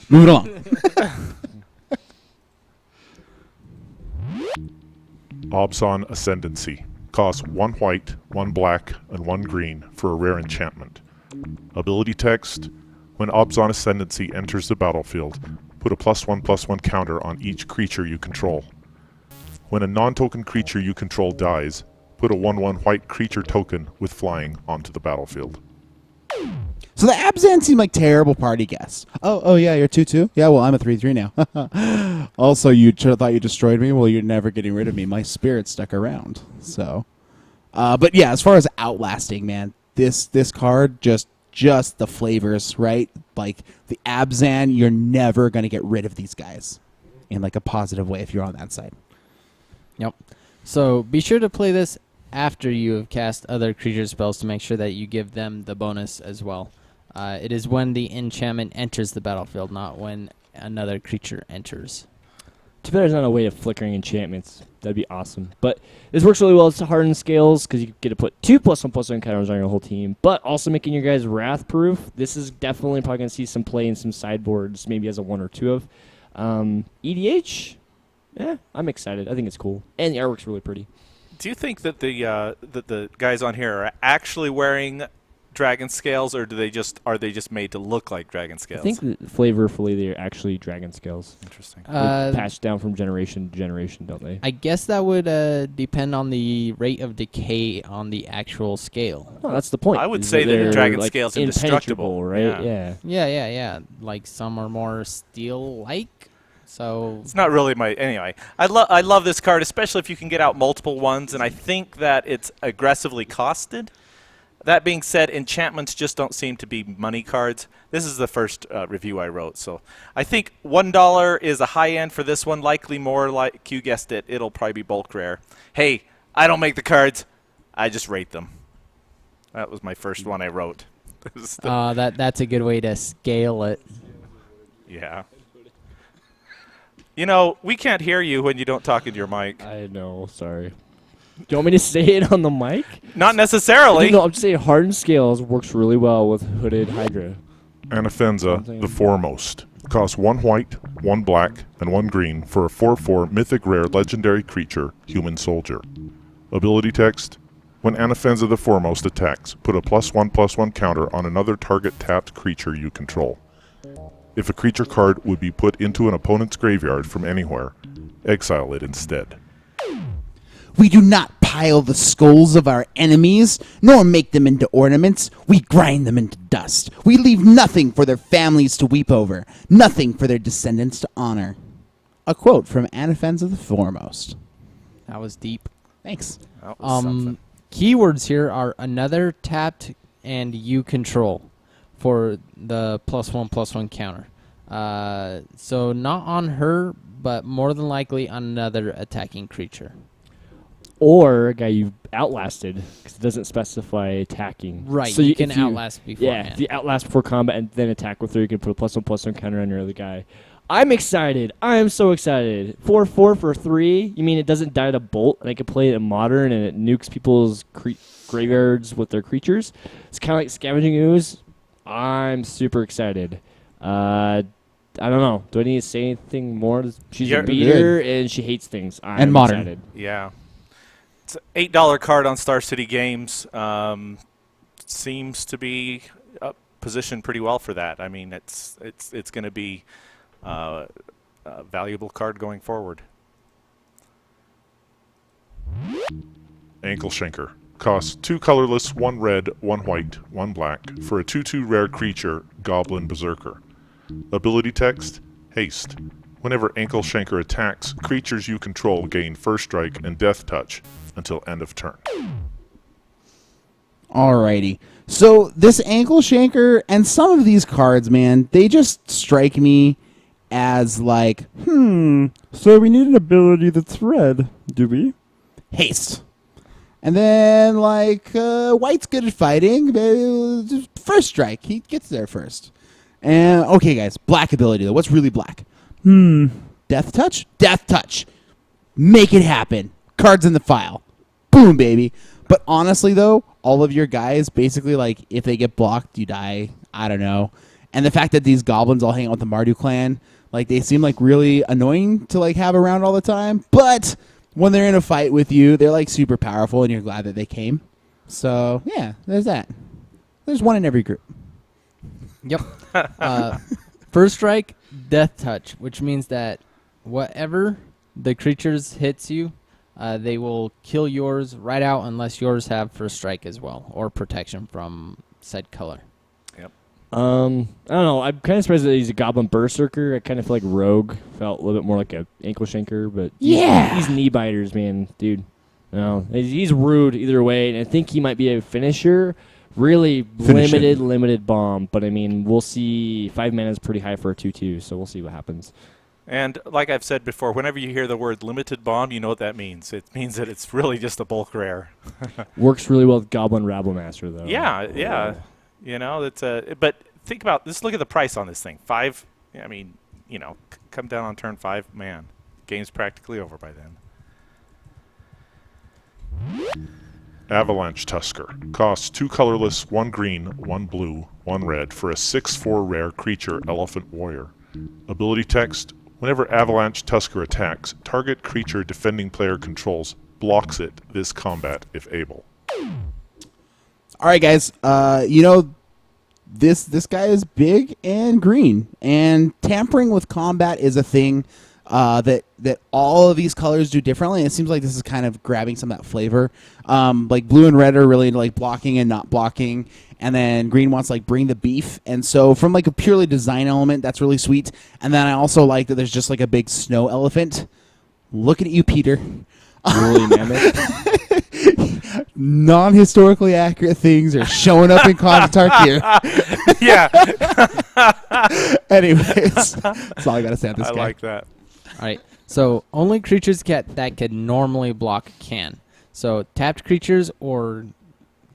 Moving along. Obson Ascendancy. Costs 1 white, 1 black, and 1 green for a rare enchantment. Ability text. When Obson Ascendancy enters the battlefield, put a +1/+1 counter on each creature you control. When a non-token creature you control dies, put a 1/1 white creature token with flying onto the battlefield. So the Abzan seem like terrible party guests. Oh yeah, you're 2/2? Yeah, well, I'm a 3/3 now. Also, you thought you destroyed me? Well, you're never getting rid of me. My spirit stuck around. So, but yeah, as far as outlasting, man, this card just the flavors, right? Like the Abzan, you're never going to get rid of these guys in like a positive way if you're on that side. Yep. So be sure to play this after you have cast other creature spells to make sure that you give them the bonus as well. It is when the enchantment enters the battlefield, not when another creature enters. Too bad there's not a way of flickering enchantments. That'd be awesome. But this works really well. It's hardened scales because you get to put 2 +1/+1 counters on your whole team, but also making your guys wrath proof. This is definitely probably going to see some play in some sideboards, maybe as a 1 or 2 of. EDH? Yeah, I'm excited. I think it's cool. And the artwork's really pretty. Do you think that the guys on here are actually wearing dragon scales, or are they just made to look like dragon scales? I think flavorfully they're actually dragon scales. Interesting. They pass down from generation to generation, don't they? I guess that would depend on the rate of decay on the actual scale. Oh, that's the point. I would say that the dragon scale's indestructible, right? Yeah. Like some are more steel-like. So it's not really anyway. I love this card, especially if you can get out multiple ones, and I think that it's aggressively costed. That being said, enchantments just don't seem to be money cards. This is the first review I wrote, so I think $1 is a high end for this one. Likely more, like you guessed it, it'll probably be bulk rare. Hey, I don't make the cards, I just rate them. That was my first one I wrote. that's a good way to scale it. Yeah. You know, we can't hear you when you don't talk into your mic. I know, sorry. Do you want me to say it on the mic? Not necessarily. No, I'm just saying hardened scales works really well with Hooded Hydra. Anafenza, the Foremost. Costs 1 white, 1 black, and 1 green for a 4/4 mythic rare legendary creature, Human Soldier. Ability text. When Anafenza the Foremost attacks, put a +1/+1 counter on another target tapped creature you control. If a creature card would be put into an opponent's graveyard from anywhere, exile it instead. We do not pile the skulls of our enemies, nor make them into ornaments. We grind them into dust. We leave nothing for their families to weep over, nothing for their descendants to honor. A quote from Anafenza the Foremost. That was deep. Thanks. That was something. Keywords here are another tapped and you control for the +1/+1 counter. So not on her, but more than likely on another attacking creature. Or a guy you outlasted, because it doesn't specify attacking. Right, so you can outlast beforehand. Yeah, if you outlast before combat and then attack with her, you can put a +1/+1 counter on your other guy. I'm excited. I am so excited. 4/4 for 3. You mean it doesn't die to bolt, and I can play it in Modern, and it nukes people's graveyards with their creatures? It's kind of like Scavenging Ooze. I'm super excited. I don't know. Do I need to say anything more? She's a beater, and she hates things. I'm Modern. excited. Yeah. It's an $8 card on Star City Games. Seems to be positioned pretty well for that. I mean, it's going to be a valuable card going forward. Ankle Shanker. Costs 2 colorless, 1 red, 1 white, 1 black for a 2/2 rare creature, Goblin Berserker. Ability text, haste. Whenever Ankle Shanker attacks, creatures you control gain first strike and death touch until end of turn. Alrighty. So this Ankle Shanker and some of these cards, man, they just strike me as like, so we need an ability that's red, do we? Haste. And then, like, White's good at fighting. First strike. He gets there first. And, okay, guys. Black ability, though. What's really black? Death touch? Death touch. Make it happen. Cards in the file. Boom, baby. But honestly, though, all of your guys, basically, like, if they get blocked, you die. I don't know. And the fact that these goblins all hang out with the Mardu clan, like they seem like really annoying to like have around all the time. But when they're in a fight with you, they're like super powerful, and you're glad that they came. So yeah, there's that. There's one in every group. Yep. First strike, death touch, which means that whatever the creatures hits you, they will kill yours right out unless yours have first strike as well, or protection from said color. I don't know. I'm kind of surprised that he's a Goblin Berserker. I kind of feel like Rogue felt a little bit more like a ankle shanker, but these knee biters, man, dude. No, he's rude either way, and I think he might be a finisher. Really limited bomb, but I mean, we'll see. 5 mana is pretty high for a 2/2, so we'll see what happens. And like I've said before, whenever you hear the word limited bomb, you know what that means. It means that it's really just a bulk rare. Works really well with Goblin Rabblemaster, though. Yeah. You know, it's but think about this. Look at the price on this thing. 5. I mean, you know, come down on turn 5. Man, game's practically over by then. Avalanche Tusker. Costs 2 colorless, 1 green, 1 blue, 1 red for a 6/4 rare creature, Elephant Warrior. Ability text: whenever Avalanche Tusker attacks, target creature defending player controls blocks it this combat if able. All right, guys. This guy is big and green, and tampering with combat is a thing that all of these colors do differently. And it seems like this is kind of grabbing some of that flavor. Like blue and red are really into like blocking and not blocking, and then green wants like bring the beef. And so from like a purely design element, that's really sweet. And then I also like that there's just like a big snow elephant. Looking at you, Peter. Woolly mammoth. Non-historically accurate things are showing up in Tarkir. Yeah. Anyways, that's all I gotta say on this I guy. like that. All right. So only creatures that could normally block can. So tapped creatures or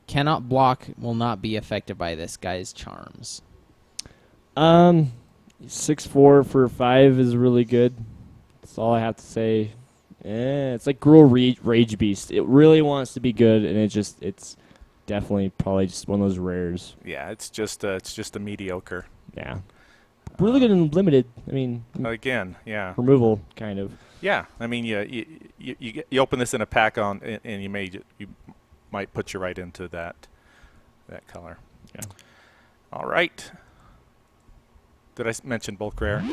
cannot block will not be affected by this guy's charms. 6/4 for 5 is really good. That's all I have to say. It's like Gruul Rage Beast. It really wants to be good, and it's definitely probably just one of those rares. Yeah, it's just a mediocre. Yeah. Really good and limited. I mean, Again, yeah. removal, kind of. Yeah, I mean, you open this in a pack and you might put you right into that color. Yeah. All right. Did I mention bulk rare?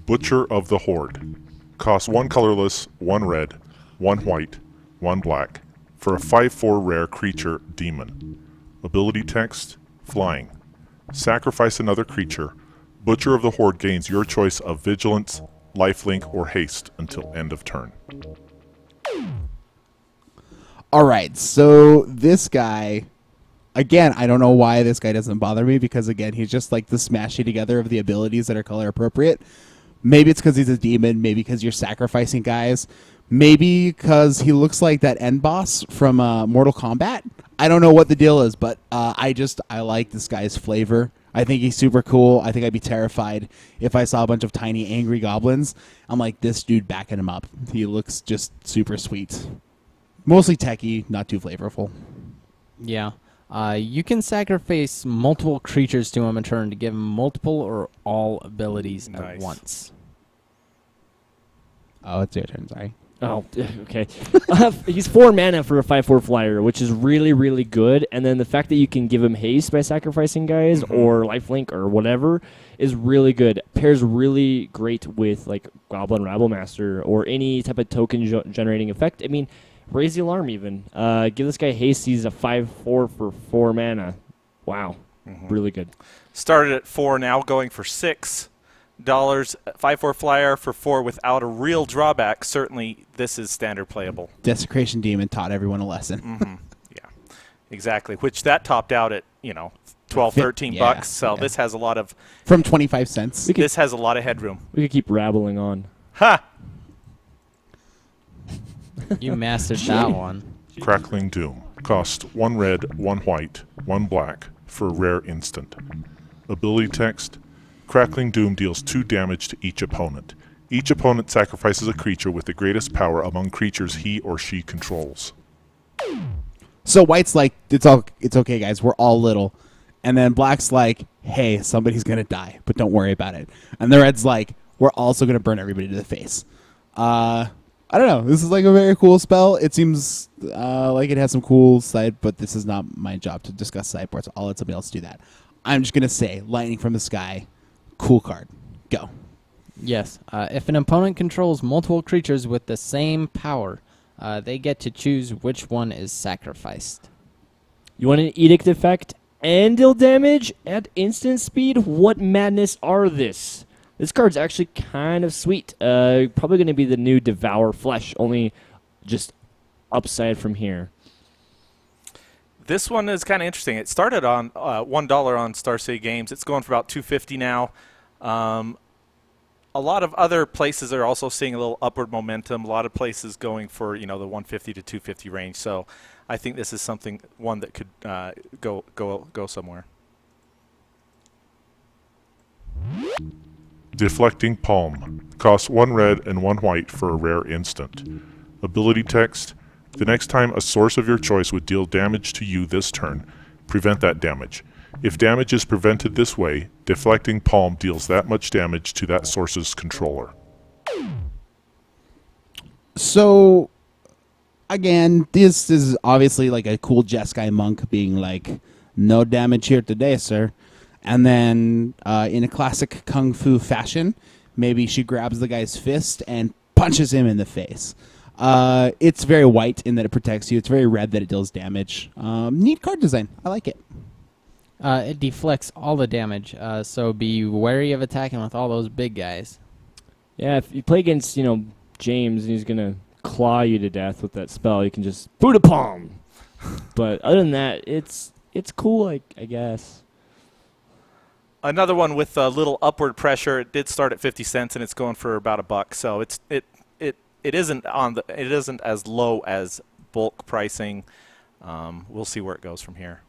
Butcher of the Horde. Costs 1 colorless, 1 red, 1 white, 1 black for a 5/4 rare creature, Demon. Ability text: flying. Sacrifice another creature. Butcher of the Horde gains your choice of Vigilance, Lifelink, or Haste until end of turn. All right, so this guy, again, I don't know why this guy doesn't bother me, because again, he's just like the smashing together of the abilities that are color appropriate. Maybe it's because he's a demon, maybe because you're sacrificing guys, maybe because he looks like that end boss from Mortal Kombat. I don't know what the deal is, but I like this guy's flavor. I think he's super cool. I think I'd be terrified if I saw a bunch of tiny angry goblins. I'm like, this dude backing him up. He looks just super sweet. Mostly techie, not too flavorful. Yeah. You can sacrifice multiple creatures to him in turn to give him multiple or all abilities at once. Oh, it's your turn, sorry. Oh, okay. He's 4 mana for a 5/4 flyer, which is really, really good. And then the fact that you can give him haste by sacrificing guys or lifelink or whatever is really good. Pairs really great with like Goblin Rabblemaster or any type of token generating effect. I mean, raise the alarm even. Give this guy haste. He's a 5/4 for 4 mana. Wow. Really good. Started at 4, now going for $6. 5/4 flyer for 4 without a real drawback. Certainly, this is standard playable. Desecration Demon taught everyone a lesson. Yeah, exactly. Which that topped out at 12, 13 bucks. So this has a lot of from 25 cents. This has a lot of headroom. We could keep rabbling on. Ha! You mastered that one. Crackling Doom. Cost 1 red, 1 white, 1 black for a rare instant. Ability text: Crackling Doom deals 2 damage to each opponent. Each opponent sacrifices a creature with the greatest power among creatures he or she controls. So white's like, it's okay, guys. We're all little, and then black's like, hey, somebody's going to die, but don't worry about it. And the red's like, we're also going to burn everybody to the face. I don't know. This is like a very cool spell. It seems like it has some cool side, but this is not my job to discuss sideboards. I'll let somebody else do that. I'm just going to say, Lightning from the Sky, cool card. Go. Yes. If an opponent controls multiple creatures with the same power, they get to choose which one is sacrificed. You want an Edict effect and deal damage at instant speed? What madness are this? This card's actually kind of sweet. Probably going to be the new Devour Flesh, only just upside from here. This one is kind of interesting. It started on $1 on Star City Games. It's going for about $2.50 now. A lot of other places are also seeing a little upward momentum. A lot of places going for the 150 to 250 range. So I think this is one that could go somewhere. Deflecting Palm. Costs 1 red and 1 white for a rare instant. Ability text. The next time a source of your choice would deal damage to you this turn, prevent that damage. If damage is prevented this way, Deflecting Palm deals that much damage to that source's controller. So, again, this is obviously like a cool Jeskai monk being like, no damage here today, sir. And then, in a classic kung fu fashion, maybe she grabs the guy's fist and punches him in the face. It's very white in that it protects you. It's very red that it deals damage. Neat card design. I like it. It deflects all the damage, so be wary of attacking with all those big guys. Yeah, if you play against, James, and he's going to claw you to death with that spell, you can just Buddha Palm. But other than that, it's cool, I guess. Another one with a little upward pressure. It did start at 50 cents, and it's going for about $1. So it isn't as low as bulk pricing. We'll see where it goes from here.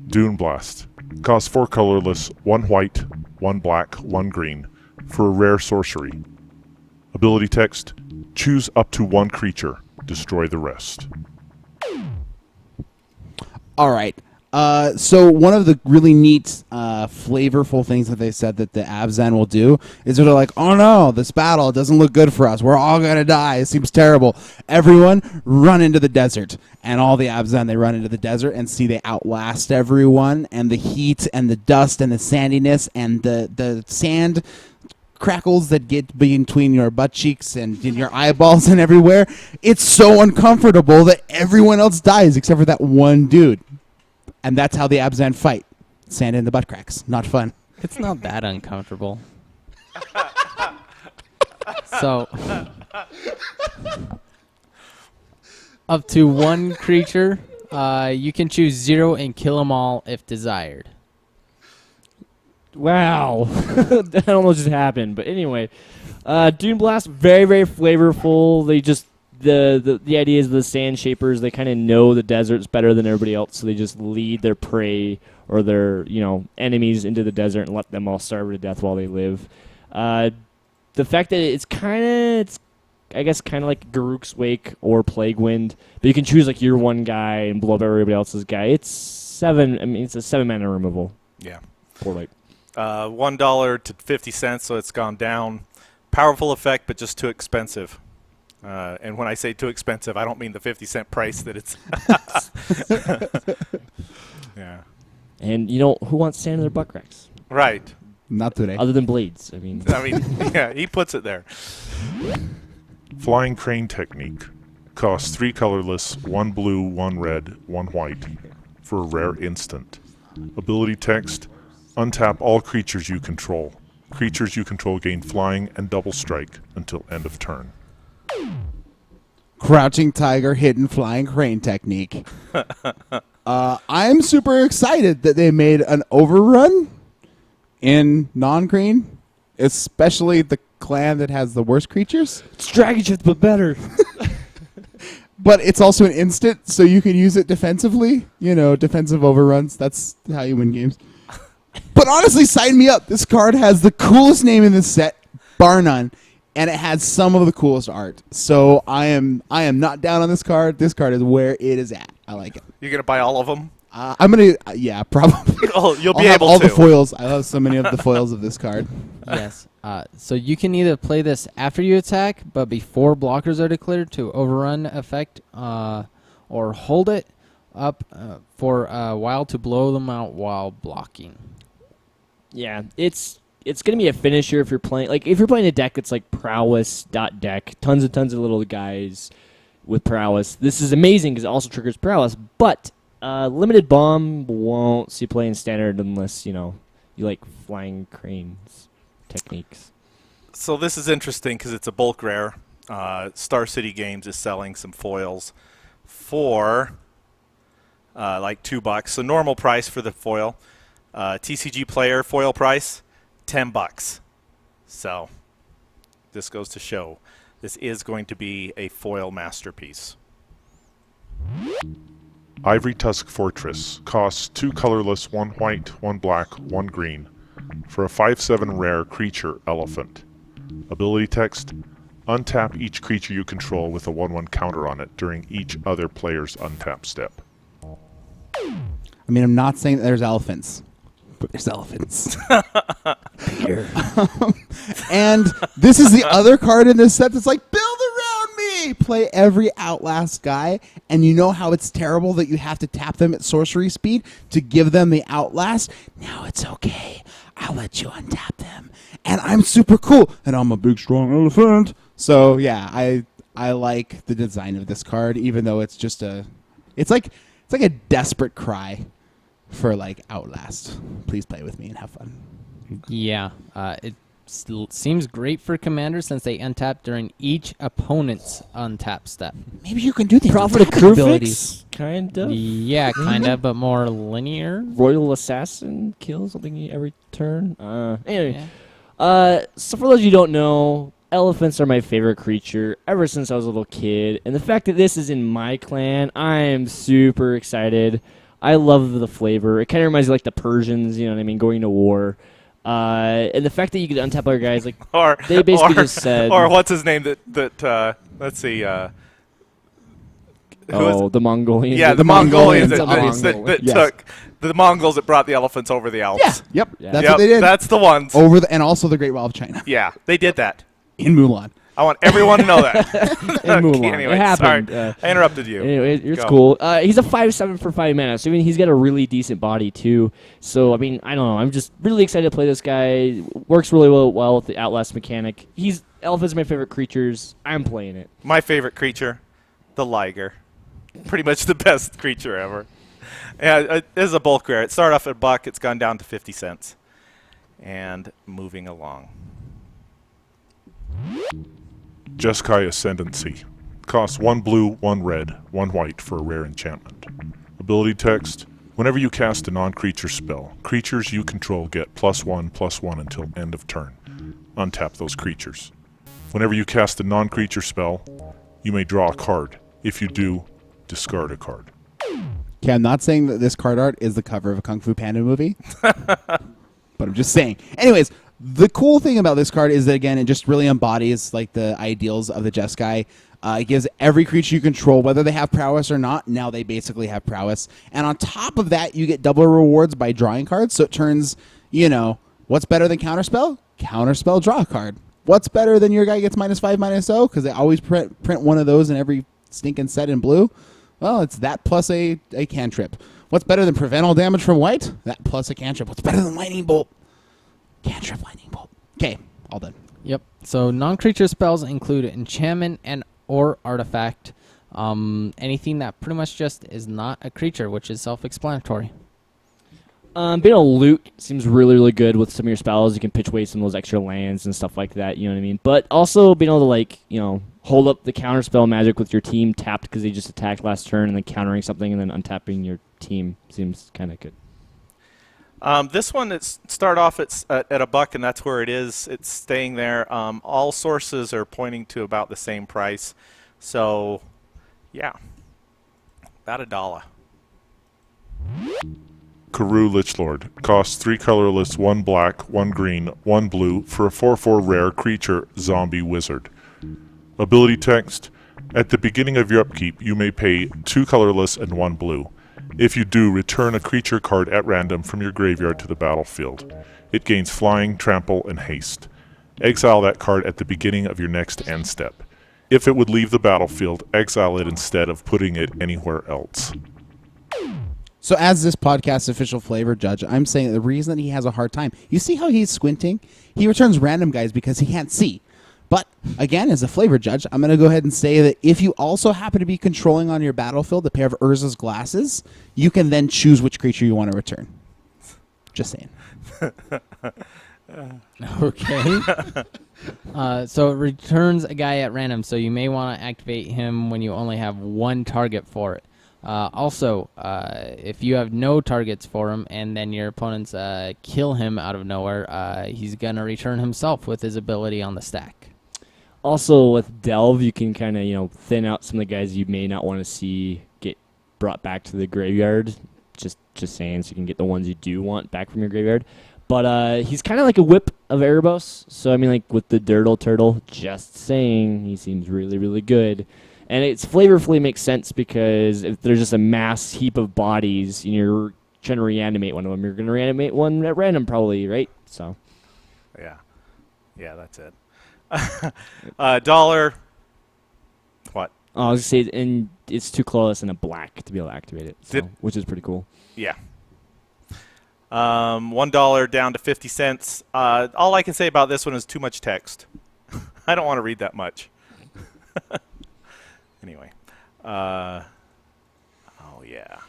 Dune Blast. Costs 4 colorless, 1 white, 1 black, 1 green for a rare sorcery. Ability text. Choose up to 1 creature. Destroy the rest. All right. So one of the really neat, flavorful things that they said that the Abzan will do is they're like, oh no, this battle doesn't look good for us. We're all going to die. It seems terrible. Everyone run into the desert. And all the Abzan, they run into the desert and see they outlast everyone. And the heat and the dust and the sandiness and the sand crackles that get between your butt cheeks and in your eyeballs and everywhere. It's so uncomfortable that everyone else dies except for that one dude. And that's how the Abzan fight. Sand in the butt cracks. Not fun. It's not that uncomfortable. So, up to 1 creature, you can choose 0 and kill them all if desired. Wow. That almost just happened. But anyway, Dune Blast, very, very flavorful. They just... The idea is the sand shapers, they kind of know the deserts better than everybody else, so they just lead their prey or their enemies into the desert and let them all starve to death while they live. The fact that it's I guess kind of like Garruk's Wake or Plague Wind, but you can choose like your one guy and blow up everybody else's guy. It's 7. I mean, it's a 7-mana removal. Yeah. For like $1 to 50 cents, so it's gone down. Powerful effect, but just too expensive. And when I say too expensive, I don't mean the 50-cent price that it's. Yeah. And who wants sand in their butt cracks? Right. Not today. Other than blades. I mean, yeah, he puts it there. Flying Crane Technique. Costs 3 colorless, 1 blue, 1 red, 1 white for a rare instant. Ability text. Untap all creatures you control. Creatures you control gain flying and double strike until end of turn. Crouching Tiger, Hidden Flying Crane Technique. I'm super excited that they made an overrun in non-green, especially the clan that has the worst creatures. it's Dragon Shift, but better. But it's also an instant, so you can use it defensively. Defensive overruns. That's how you win games. But honestly, sign me up. This card has the coolest name in this set, bar none. And it has some of the coolest art. So I am not down on this card. This card is where it is at. I like it. You're going to buy all of them? I'm gonna, yeah, probably. Oh, you'll I'll be have able all to. the foils. I have so many of the foils of this card. Yes. So you can either play this after you attack, but before blockers are declared to overrun effect, or hold it up for a while to blow them out while blocking. Yeah, it's gonna be a finisher if you're playing a deck that's like prowess deck, tons of little guys with prowess. This is amazing because it also triggers prowess, but limited bomb won't see play in standard unless you like flying cranes techniques. So this is interesting because it's a bulk rare. Star City Games is selling some foils for like $2. So normal price for the foil. TCG player foil price, $10. So this goes to show this is going to be a foil masterpiece. Ivory Tusk Fortress costs 2 colorless, 1 white, 1 black, 1 green for a 5/7 rare creature elephant. Ability text: untap each creature you control with a 1/1 counter on it during each other player's untap step. I mean, I'm not saying that there's elephants, but there's elephants. Peter. And this is the other card in this set that's like, build around me! Play every Outlast guy, and you know how it's terrible that you have to tap them at sorcery speed to give them the Outlast? Now it's okay. I'll let you untap them. And I'm super cool, and I'm a big, strong elephant. So, yeah, I like the design of this card, even though it's just it's like a desperate cry for like Outlast. Please play with me and have fun. Yeah, it seems great for commanders since they untap during each opponent's untap step. Maybe you can do the Prophet of abilities. Krufix, kind of. Yeah, kind of, but more linear. Royal Assassin kills something every turn. Anyway, Yeah. so for those of you who don't know, elephants are my favorite creature ever since I was a little kid, and the fact that this is in my clan, I am super excited. I love the flavor. It kind of reminds me of like the Persians, you know what I mean, going to war. And the fact that you could untap other guys, like Or they basically just said, or what's his name? That let's see. the Mongolians. Yeah, the Mongolians that Yes. took the Mongols that brought the elephants over the Alps. Yeah, yep. Yeah. That's Yep, what they did. That's the ones. And also the Great Wall of China Yeah, they did that. in Mulan. I want everyone to know that. In Mulan. Anyway, It happened. sorry. I interrupted you. Anyway, it's Go. cool. He's a 5/7 for 5 mana, so I mean he's got a really decent body too. So I mean I don't know. I'm just really excited to play this guy. Works really well with the Outlast mechanic. Elephants are my favorite creatures. I'm playing it. My favorite creature, the liger. Pretty much the best creature ever. Yeah, it is a bulk rare. It started off at $1. It's gone down to 50 cents. And moving along. Jeskai Ascendancy costs 1 blue, 1 red, 1 white for a rare enchantment. Ability text: whenever you cast a non-creature spell, creatures you control get +1/+1 until end of turn. Untap those creatures. Whenever you cast a non-creature spell, you may draw a card. If you do, discard a card. Okay, I'm not saying that this card art is the cover of a Kung Fu Panda movie, but I'm just saying. Anyways, the cool thing about this card is that, again, it just really embodies like the ideals of the Jeskai. It gives every creature you control, whether they have prowess or not, now they basically have prowess. And on top of that, you get double rewards by drawing cards, so it turns, what's better than Counterspell? Counterspell, draw a card. What's better than your guy gets -5/-0? Because they always print one of those in every stinking set in blue. Well, it's that plus a cantrip. What's better than prevent all damage from white? That plus a cantrip. What's better than lightning bolt? Cantrip, lightning bolt. Okay, all done. Yep. So non-creature spells include enchantment and or artifact. Anything that pretty much just is not a creature, which is self-explanatory. Being able to loot seems really, really good with some of your spells. You can pitch away some of those extra lands and stuff like that, you know what I mean? But also being able to, hold up the counterspell magic with your team tapped because they just attacked last turn and then countering something and then untapping your team seems kind of good. This one, it's start off at $1, and that's where it is. It's staying there. All sources are pointing to about the same price. So, yeah, about $1. Karoo Lichlord costs 3 colorless, 1 black, 1 green, 1 blue for a 4/4 rare creature zombie wizard. Ability text: at the beginning of your upkeep, you may pay 2 colorless and 1 blue. If you do, return a creature card at random from your graveyard to the battlefield. It gains flying, trample, and haste. Exile that card at the beginning of your next end step. If it would leave the battlefield, exile it instead of putting it anywhere else. So as this podcast's official flavor judge, I'm saying the reason that he has a hard time, you see how he's squinting? He returns random guys because he can't see. But, again, as a flavor judge, I'm going to go ahead and say that if you also happen to be controlling on your battlefield a pair of Urza's glasses, you can then choose which creature you want to return. Just saying. Okay. So it returns a guy at random, so you may want to activate him when you only have one target for it. Also, if you have no targets for him and then your opponents kill him out of nowhere, he's going to return himself with his ability on the stack. Also, with Delve, you can kind of, thin out some of the guys you may not want to see get brought back to the graveyard. Just saying, so you can get the ones you do want back from your graveyard. But he's kind of like a whip of Erebos. So, I mean, like with the Dirtle Turtle, just saying, he seems really, really good. And it's flavorfully makes sense because if there's just a mass heap of bodies and you're trying to reanimate one of them, you're going to reanimate one at random probably, right? So, Yeah, that's it. $1. What? I was going to say, and it's too close and a black to be able to activate it, so, which is pretty cool. Yeah. $1 down to 50 cents. All I can say about this one is too much text. I don't want to read that much. Anyway. Oh, yeah.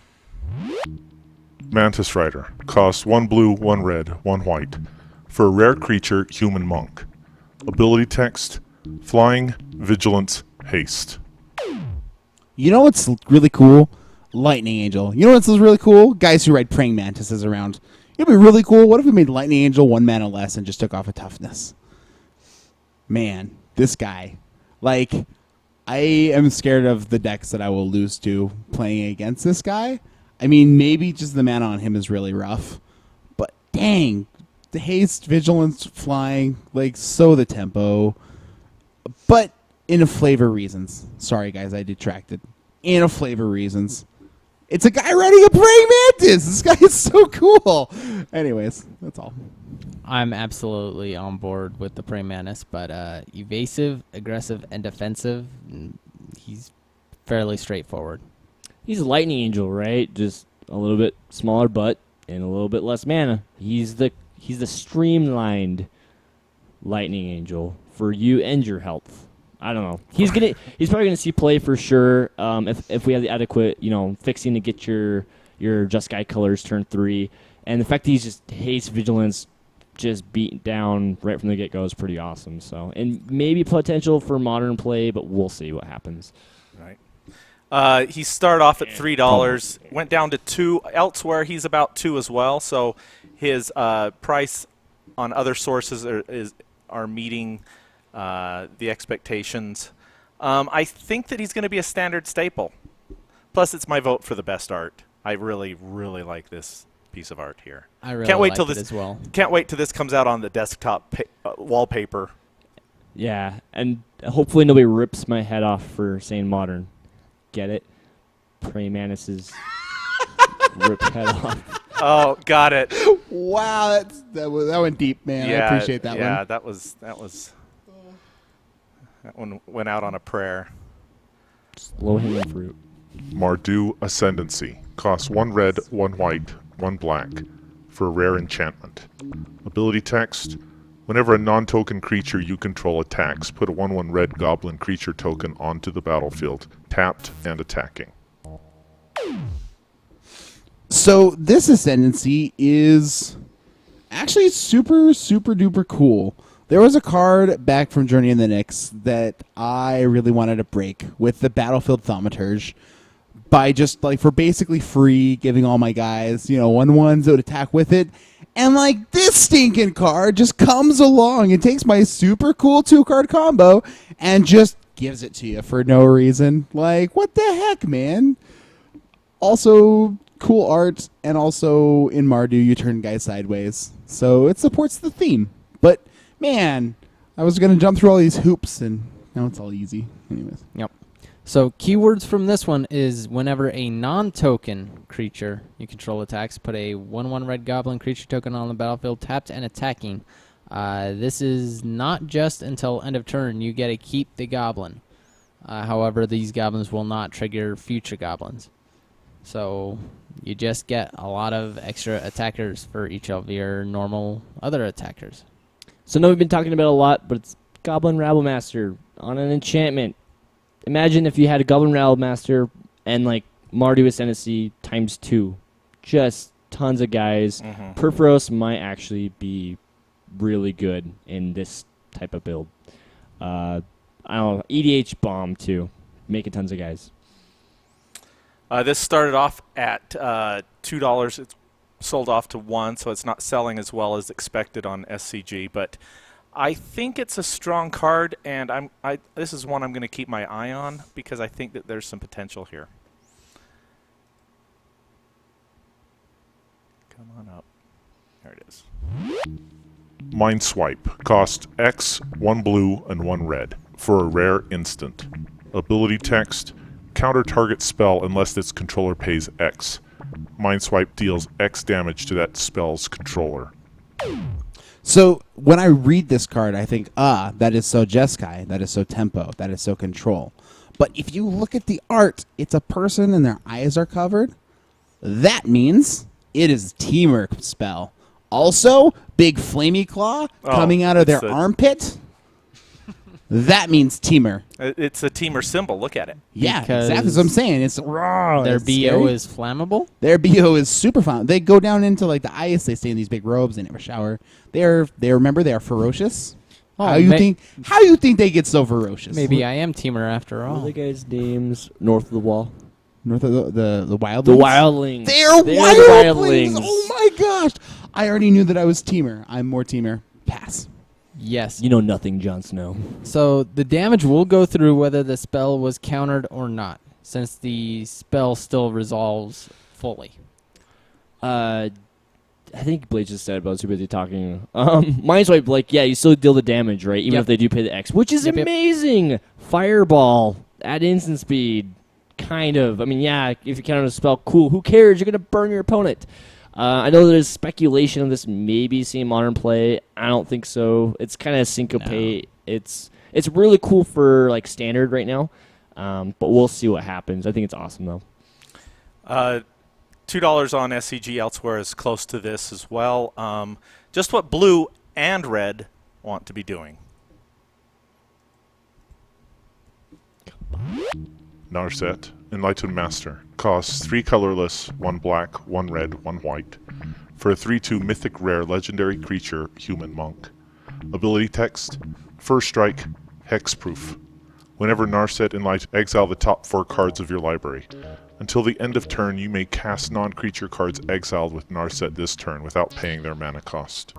Mantis Rider. Costs 1 blue, 1 red, 1 white. For a rare creature, human monk. Ability text, flying, vigilance, haste. You know what's really cool? Lightning Angel. You know what's really cool? Guys who ride praying mantises around. It'd be really cool. What if we made Lightning Angel 1 mana less and just took off a toughness? Man, this guy. Like, I am scared of the decks that I will lose to playing against this guy. I mean, maybe just the mana on him is really rough. But dang, the haste, vigilance, flying, like, so the tempo. But in a flavor reasons. Sorry, guys, I detracted. In a flavor reasons. It's a guy riding a praying mantis. This guy is so cool. Anyways, that's all. I'm absolutely on board with the praying mantis, but evasive, aggressive, and defensive, he's fairly straightforward. He's a Lightning Angel, right? Just a little bit smaller butt and a little bit less mana. He's the streamlined Lightning Angel for you and your health. I don't know. He's probably gonna see play for sure. If we have the adequate, fixing to get your Jeskai colors turn 3, and the fact that he's just haste vigilance, just beaten down right from the get go is pretty awesome. So, and maybe potential for modern play, but we'll see what happens. Right. He started off at $3, went down to 2. Elsewhere, he's about 2 as well. So his price on other sources are meeting the expectations. I think that he's going to be a standard staple. Plus, it's my vote for the best art. I really, really like this piece of art here. I really can't wait like till it this as well. Can't wait till this comes out on the desktop wallpaper. Yeah, and hopefully nobody rips my head off for saying modern. Get it? Praying mantises rip head off. Oh, got it. Wow, that went deep, man. Yeah, I appreciate that one. Yeah, that one went out on a prayer. Low-hanging fruit. Mardu Ascendancy. Costs 1 red, 1 white, 1 black. For a rare enchantment. Ability text. Whenever a non-token creature you control attacks, put a 1/1 red goblin creature token onto the battlefield, tapped and attacking. So this Ascendancy is actually super, super duper cool. There was a card back from Journey in the Nyx that I really wanted to break with the Battlefield Thaumaturge by just, like, for basically free, giving all my guys, 1/1s that would attack with it. And, like, this stinking card just comes along and takes my super cool 2-card combo and just gives it to you for no reason. Like, what the heck, man? Also, cool art, and also in Mardu, you turn guys sideways. So it supports the theme. But, man, I was going to jump through all these hoops, and now it's all easy. Anyways. Yep. So keywords from this one is whenever a non-token creature you control attacks, put a 1/1 red goblin creature token on the battlefield tapped and attacking. This is not just until end of turn. You get to keep the goblin. However, these goblins will not trigger future goblins. So you just get a lot of extra attackers for each of your normal other attackers. So now we've been talking about a lot, but it's Goblin Rabblemaster on an enchantment. Imagine if you had a Goblin Rabblemaster and like Mardu Ascendancy times 2. Just tons of guys. Perforos might actually be really good in this type of build. I don't know, EDH Bomb too. Making tons of guys. This started off at $2. It's sold off to $1, so it's not selling as well as expected on SCG. But I think it's a strong card, and this is one I'm going to keep my eye on because I think that there's some potential here. Come on up. There it is. Mind Swipe. Cost X, 1 blue, and 1 red for a rare instant. Ability text. Counter target spell unless its controller pays X. Mind Swipe deals X damage to that spell's controller. So when I read this card, I think, that is so Jeskai, that is so Tempo, that is so Control. But if you look at the art, it's a person and their eyes are covered. That means it is Teamer spell. Also, big flamey claw coming out of their armpit. That means Teamer. It's a Teamer symbol. Look at it. Yeah, Because exactly what I'm saying. It's raw. Their It's BO scary. is flammable. Their BO is super fun. They go down into like the ice. They stay in these big robes. They never shower. They are ferocious. Oh, How you think they get so ferocious? Maybe I am Teamer after What all. are the guys' names north of the wall? North of the wildlings. The Wildlings. They're the wildlings. Oh my gosh! I already knew that I was Teamer. I'm more Teamer. Pass. Yes. You know nothing, Jon Snow. So the damage will go through whether the spell was countered or not, since the spell still resolves fully. I think Blade just said, but I was too busy talking. Mind Swipe, like, yeah, you still deal the damage, right? Even if they do pay the X, which is amazing. Fireball at instant speed, kind of. I mean, yeah, if you counter a spell, cool. Who cares? You're gonna burn your opponent. I know there's speculation of this maybe seeing modern play. I don't think so. It's kind of syncope. No. It's really cool for like standard right now, but we'll see what happens. I think it's awesome though. $2 on SCG. Elsewhere is close to this as well. Just what blue and red want to be doing. Narset. Enlightened Master. Costs 3 colorless, 1 black, 1 red, 1 white. For a 3/2 mythic rare legendary creature, human monk. Ability text. First strike, hexproof. Whenever Narset Enlightened, exile the top 4 cards of your library. Until the end of turn, you may cast non-creature cards exiled with Narset this turn without paying their mana cost.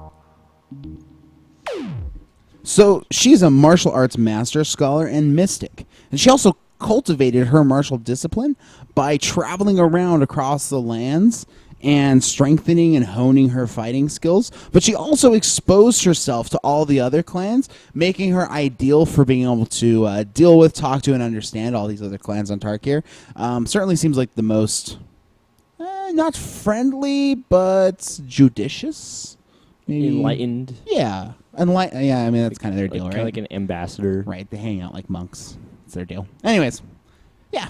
So she's a martial arts master, scholar, and mystic, and she also cultivated her martial discipline by traveling around across the lands and strengthening and honing her fighting skills. But she also exposed herself to all the other clans, making her ideal for being able to deal with, talk to, and understand all these other clans on Tarkir. Certainly seems like the most not friendly but judicious, maybe. Enlightened. Yeah, yeah. I mean that's kind of their deal, right? Kind of like an ambassador, right? They hang out like monks. It's their deal. Anyways, yeah.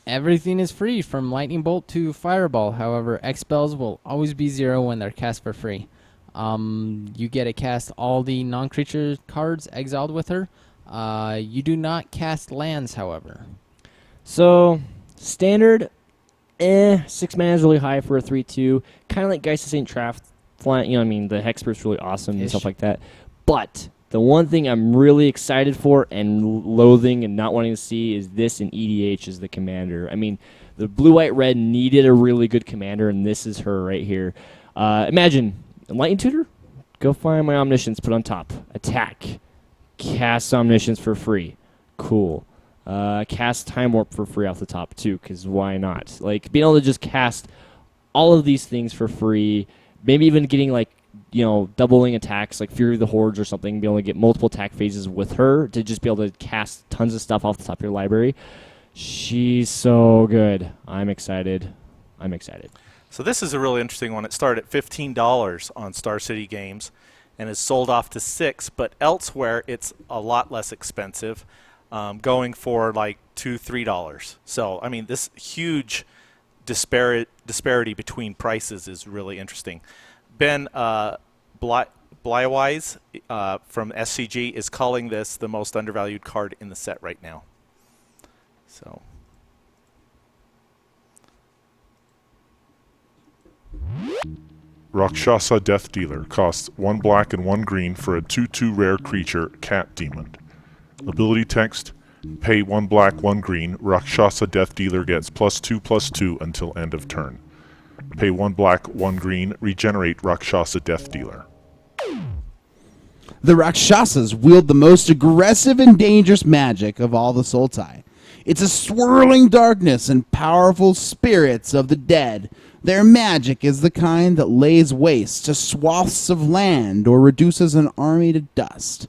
Everything is free from Lightning Bolt to Fireball. However, X spells will always be 0 when they're cast for free. You get to cast all the non-creature cards exiled with her. You do not cast lands, however. So, standard, 6 mana is really high for a 3/2. Kind of like Geist of St. Traft. You know what I mean? The Hexproof's really awesome and stuff like that. But the one thing I'm really excited for and loathing and not wanting to see is this in EDH as the commander. I mean, the blue, white, red needed a really good commander, and this is her right here. Imagine, Enlightened Tutor, go find my Omniscience, put on top. Attack. Cast Omniscience for free. Cool. Cast Time Warp for free off the top, too, because why not? Like, being able to just cast all of these things for free, maybe even getting, like, doubling attacks like Fury of the Hordes or something, be able to get multiple attack phases with her to just be able to cast tons of stuff off the top of your library. She's so good. I'm excited. So this is a really interesting one. It started at $15 on Star City Games and is sold off to $6, but elsewhere it's a lot less expensive, going for like $2, $3. So, I mean, this huge disparity between prices is really interesting. Ben Blywise from SCG is calling this the most undervalued card in the set right now. So... Rakshasa Death Dealer costs 1 black and 1 green for a 2/2 rare creature, Cat Demon. Ability text, pay 1 black, 1 green, Rakshasa Death Dealer gets +2/+2 until end of turn. Pay 1 black, 1 green, regenerate Rakshasa Death Dealer. The Rakshasas wield the most aggressive and dangerous magic of all the Sultai. It's a swirling darkness and powerful spirits of the dead. Their magic is the kind that lays waste to swaths of land or reduces an army to dust.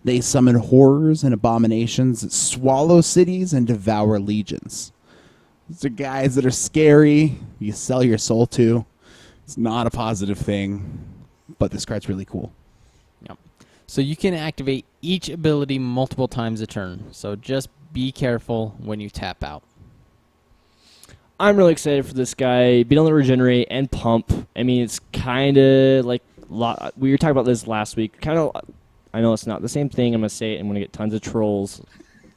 They summon horrors and abominations that swallow cities and devour legions. These are guys that are scary, you sell your soul to. It's not a positive thing, but this card's really cool. Yep. So you can activate each ability multiple times a turn, so just be careful when you tap out. I'm really excited for this guy. Being able to regenerate and pump. I mean, it's kind of like we were talking about this last week. Kind of, I know it's not the same thing. I'm gonna say it. I'm gonna get tons of trolls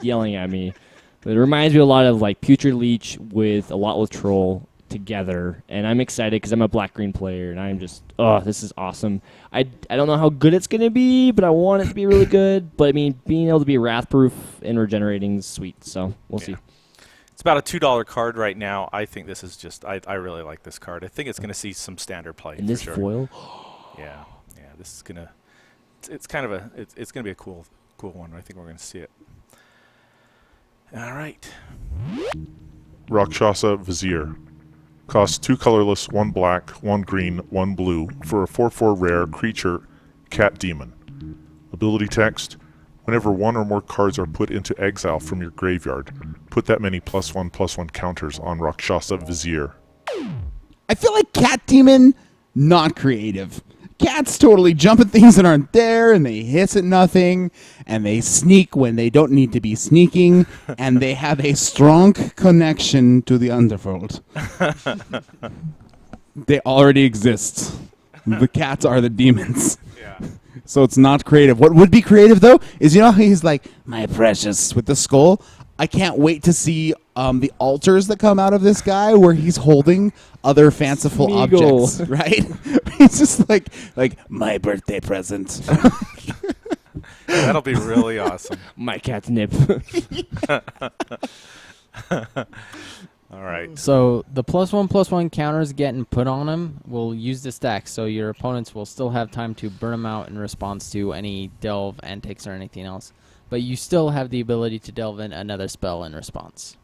yelling at me. But it reminds me a lot of like Putrid Leech with a lot with Troll together, and I'm excited because I'm a black-green player, and I'm just, this is awesome. I don't know how good it's gonna be, but I want it to be really good. But I mean, being able to be wrath-proof and regenerating is sweet. So we'll see. It's about a $2 card right now. I think this is just, I really like this card. I think it's going to see some standard play. In this foil? Yeah. This is going to, it's kind of it's going to be a cool one. I think we're going to see it. All right. Rakshasa Vizier costs 2 colorless, 1 black, 1 green, 1 blue for a 4/4 rare creature, Cat Demon. Ability text, whenever 1 or more cards are put into exile from your graveyard, put that many +1/+1 counters on Rakshasa Vizier. I feel like Cat Demon, not creative. Cats totally jump at things that aren't there, and they hiss at nothing, and they sneak when they don't need to be sneaking, and they have a strong connection to the underworld. They already exist. The cats are the demons. Yeah. So it's not creative. What would be creative, though, is how he's like, my precious, with the skull. I can't wait to see the altars that come out of this guy where he's holding other fanciful Smeagol. objects, right? He's just like my birthday present. That'll be really awesome. My catnip. All right. So the +1/+1 counters getting put on him will use the stack, so your opponents will still have time to burn him out in response to any delve, antics, or anything else. But you still have the ability to delve in another spell in response.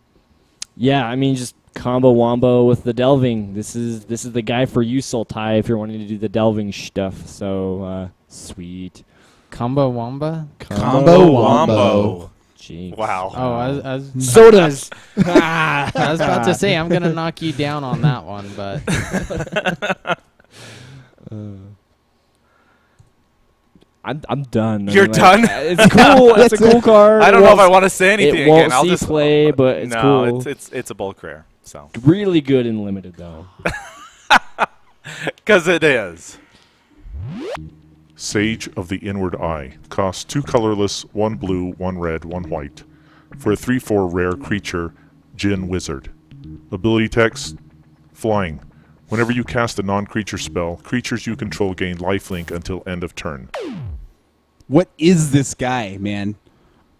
Yeah, I mean, just combo wombo with the delving. This is the guy for you, Sultai, if you're wanting to do the delving stuff. So sweet. Combo Wamba? Combo Wombo. Jeez. Wow. Oh, I was Sodas. I was about to say I'm gonna knock you down on that one, but I'm done. You're done? It's cool. It's a cool card. I don't know if I want to say anything It won't again. I'll see just play, but it's no, cool. it's a bulk rare. So Really good in limited though. because it is. Sage of the Inward Eye costs 2 colorless, 1 blue, 1 red, 1 white for a 3/4 rare creature, Djinn Wizard. Ability text, flying. Whenever you cast a non-creature spell, creatures you control gain lifelink until end of turn. What is this guy, man?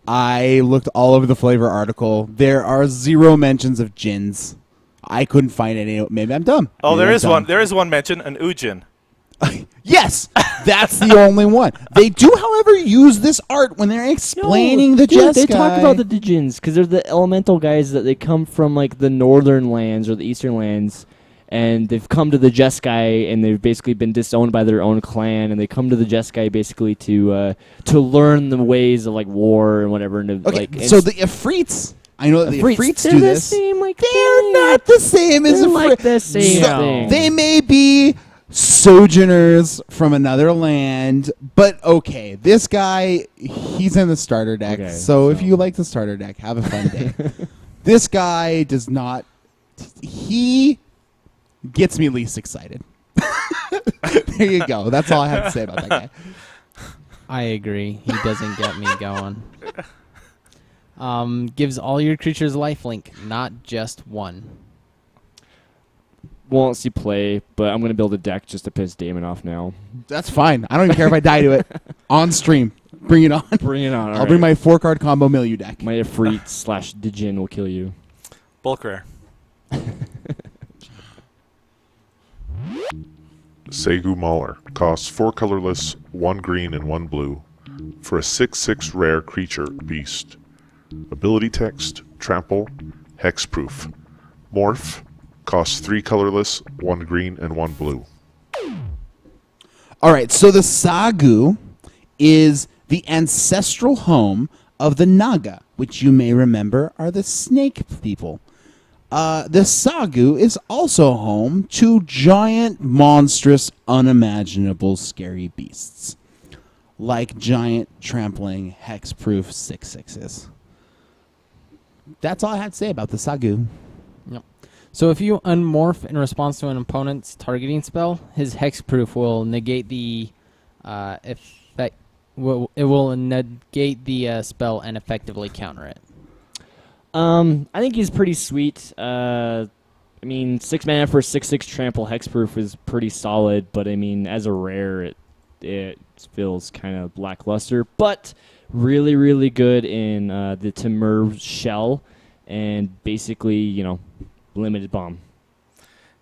I looked all over the flavor article. There are 0 mentions of djinns. I couldn't find any. Maybe I'm dumb. Oh, Maybe there I'm is dumb. one. There is one mention, an Ujin. Yes, that's the only one. They do, however, use this art when they're explaining the Dude, Jeskai. they talk about the Djinns because they're the elemental guys that they come from like the northern lands or the eastern lands, and they've come to the Jeskai, and they've basically been disowned by their own clan, and they come to the Jeskai basically to learn the ways of like war and whatever. And to, Okay, like, so the Ifrits, I know that the Ifrits they're do the this. same, like, They're not the same as They're Ifrit. like the same So, thing. they may be sojourners from another land, but okay, this guy, he's in the starter deck. Okay, so if you like the starter deck, have a fun day. This guy does not. He gets me least excited. There you go. That's all I have to say about that guy. I agree. He doesn't get me going. Gives all your creatures lifelink, not just one. Won't see play, but I'm gonna build a deck just to piss Damon off now. That's fine. I don't even care if I die to it. On stream. Bring it on. Bring it on. I'll bring my 4-card combo Milieu deck. my Ifrit / Dijin will kill you. Bulk rare. Segu Mauler costs 4 colorless, 1 green, and 1 blue for a 6/6 rare creature beast. Ability text, trample, hexproof. Morph costs 3 colorless, 1 green, and 1 blue. All right, so the Sagu is the ancestral home of the Naga, which you may remember are the snake people. The Sagu is also home to giant, monstrous, unimaginable, scary beasts, like giant, trampling, hexproof 6/6s. That's all I had to say about the Sagu. Yep. So if you unmorph in response to an opponent's targeting spell, his hexproof will negate the effect. It will negate the spell and effectively counter it. I think he's pretty sweet. I mean, 6 mana for 6/6 trample hexproof is pretty solid, but I mean, as a rare, it feels kind of lackluster. But really, really good in the Timur shell, and basically, limited bomb.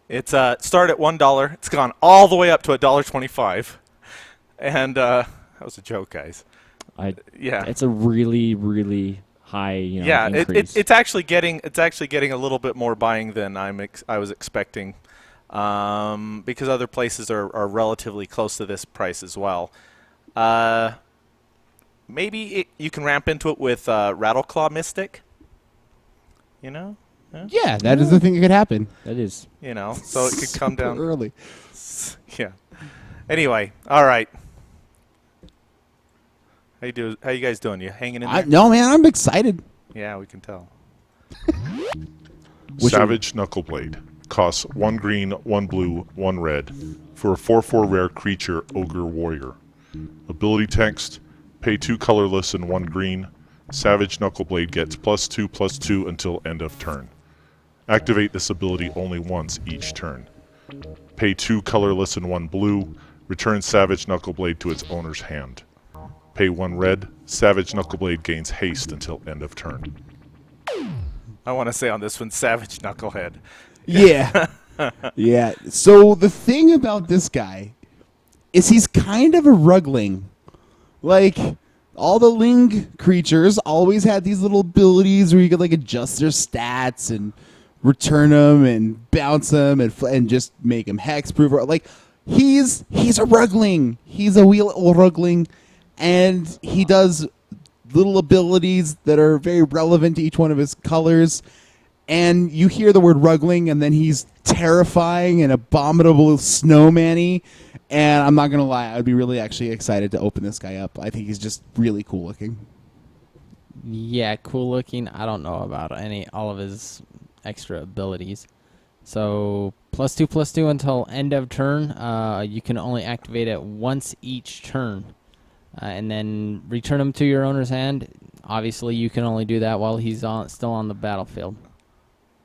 It's started at $1. It's gone all the way up to $1.25, and that was a joke, guys. Yeah. It's a really, really high, Yeah, increase. it's actually getting a little bit more buying than I was expecting, because other places are relatively close to this price as well. Maybe you can ramp into it with Rattleclaw Mystic. Yeah, that is the thing that could happen. That is. So it could come Super down early. Yeah. Anyway, all right. How you guys doing? You hanging in there? No, man, I'm excited. Yeah, we can tell. Savage Knuckleblade costs 1 green, 1 blue, 1 red for a 4/4 rare creature ogre warrior. Ability text, pay 2 colorless and 1 green. Savage Knuckleblade gets +2/+2 until end of turn. Activate this ability only once each turn. Pay 2 colorless and 1 blue. Return Savage Knuckleblade to its owner's hand. Pay 1 red. Savage Knuckleblade gains haste until end of turn. I want to say on this one, Savage Knucklehead. Yeah. Yeah. So the thing about this guy is he's kind of a rugling. Like, all the Ling creatures always had these little abilities where you could, like, adjust their stats and return them and bounce them and just make them hexproof. Like, he's a rugling. He's a wheel rugling. And he does little abilities that are very relevant to each one of his colors. And you hear the word rugling, and then he's terrifying and abominable snowman-y. And I'm not going to lie, I would be really actually excited to open this guy up. I think he's just really cool looking. Yeah, cool looking. I don't know about all of his extra abilities. So +2/+2 until end of turn. You can only activate it once each turn. And then return him to your owner's hand. Obviously, you can only do that while he's still on the battlefield.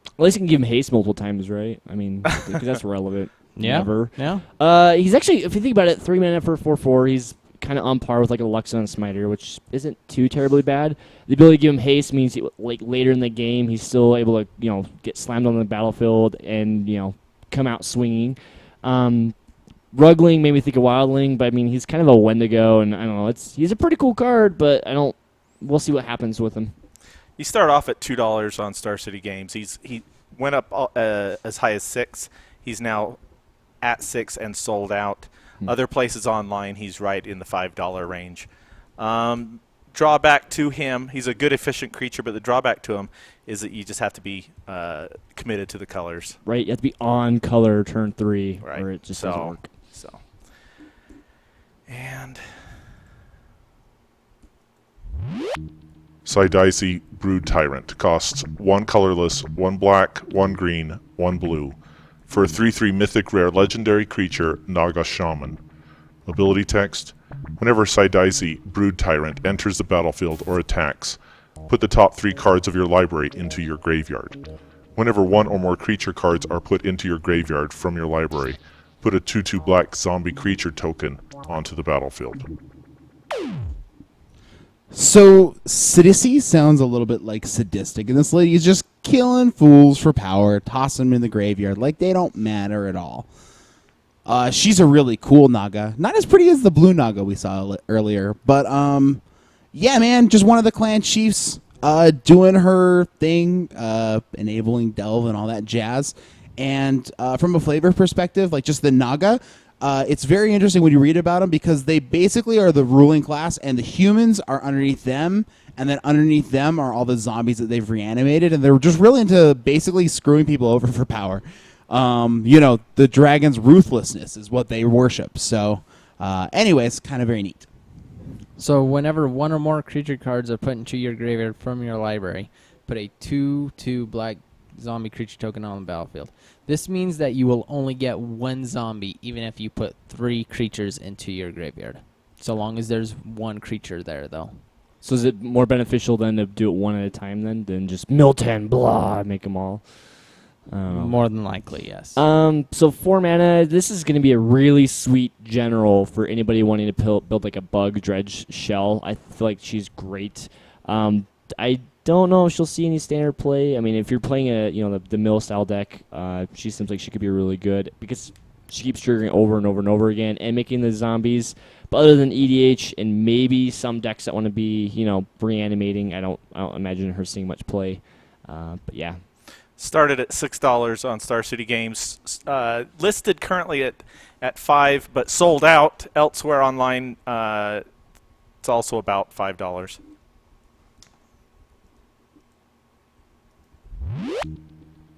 At least you can give him haste multiple times, right? I mean, because that's relevant. Yeah. Never. Yeah. He's actually, if you think about it, 3 mana for 4/4. He's kind of on par with like a Luxon Smiter, which isn't too terribly bad. The ability to give him haste means like later in the game he's still able to get slammed on the battlefield and come out swinging. Rugling made me think of Wildling, but I mean he's kind of a Wendigo, and I don't know. He's a pretty cool card, but we'll see what happens with him. He started off at $2 on Star City Games. He went up as high as $6. he's now at 6 and sold out. Other places online, he's right in the $5 range. Drawback to him, he's a good efficient creature, but the drawback to him is that you just have to be committed to the colors. Right, you have to be on color turn 3, Right. or it just doesn't work. And Sidisi Brood Tyrant costs 1 colorless, 1 black, 1 green, 1 blue for a 3/3 mythic rare legendary creature, Naga Shaman. Ability text: whenever Sidisi Brood Tyrant enters the battlefield or attacks, put the top 3 cards of your library into your graveyard. Whenever 1 or more creature cards are put into your graveyard from your library, put a 2/2 black zombie creature token onto the battlefield. So Sidisi sounds a little bit like sadistic, and this lady is just killing fools for power, tossing them in the graveyard like they don't matter at all. She's a really cool Naga, not as pretty as the blue Naga we saw earlier, but yeah, man, just one of the clan chiefs doing her thing, enabling delve and all that jazz. And from a flavor perspective, like just the Naga. It's very interesting when you read about them because they basically are the ruling class and the humans are underneath them, and then underneath them are all the zombies that they've reanimated, and they're just really into basically screwing people over for power. The dragon's ruthlessness is what they worship. So anyways, kind of very neat. So whenever 1 or more creature cards are put into your graveyard from your library, put a 2/2 black zombie creature token on the battlefield. This means that you will only get 1 zombie even if you put 3 creatures into your graveyard. So long as there's 1 creature there, though. So is it more beneficial then to do it one at a time than just mill 10, blah, make them all? More than likely, yes. So 4 mana, this is going to be a really sweet general for anybody wanting to build like a bug dredge shell. I feel like she's great. I don't know if she'll see any standard play. I mean, if you're playing the mill style deck, she seems like she could be really good because she keeps triggering over and over and over again and making the zombies. But other than EDH and maybe some decks that want to be reanimating, I don't imagine her seeing much play. But yeah. Started at $6 on Star City Games. Listed currently at $5, but sold out elsewhere online. It's also about $5.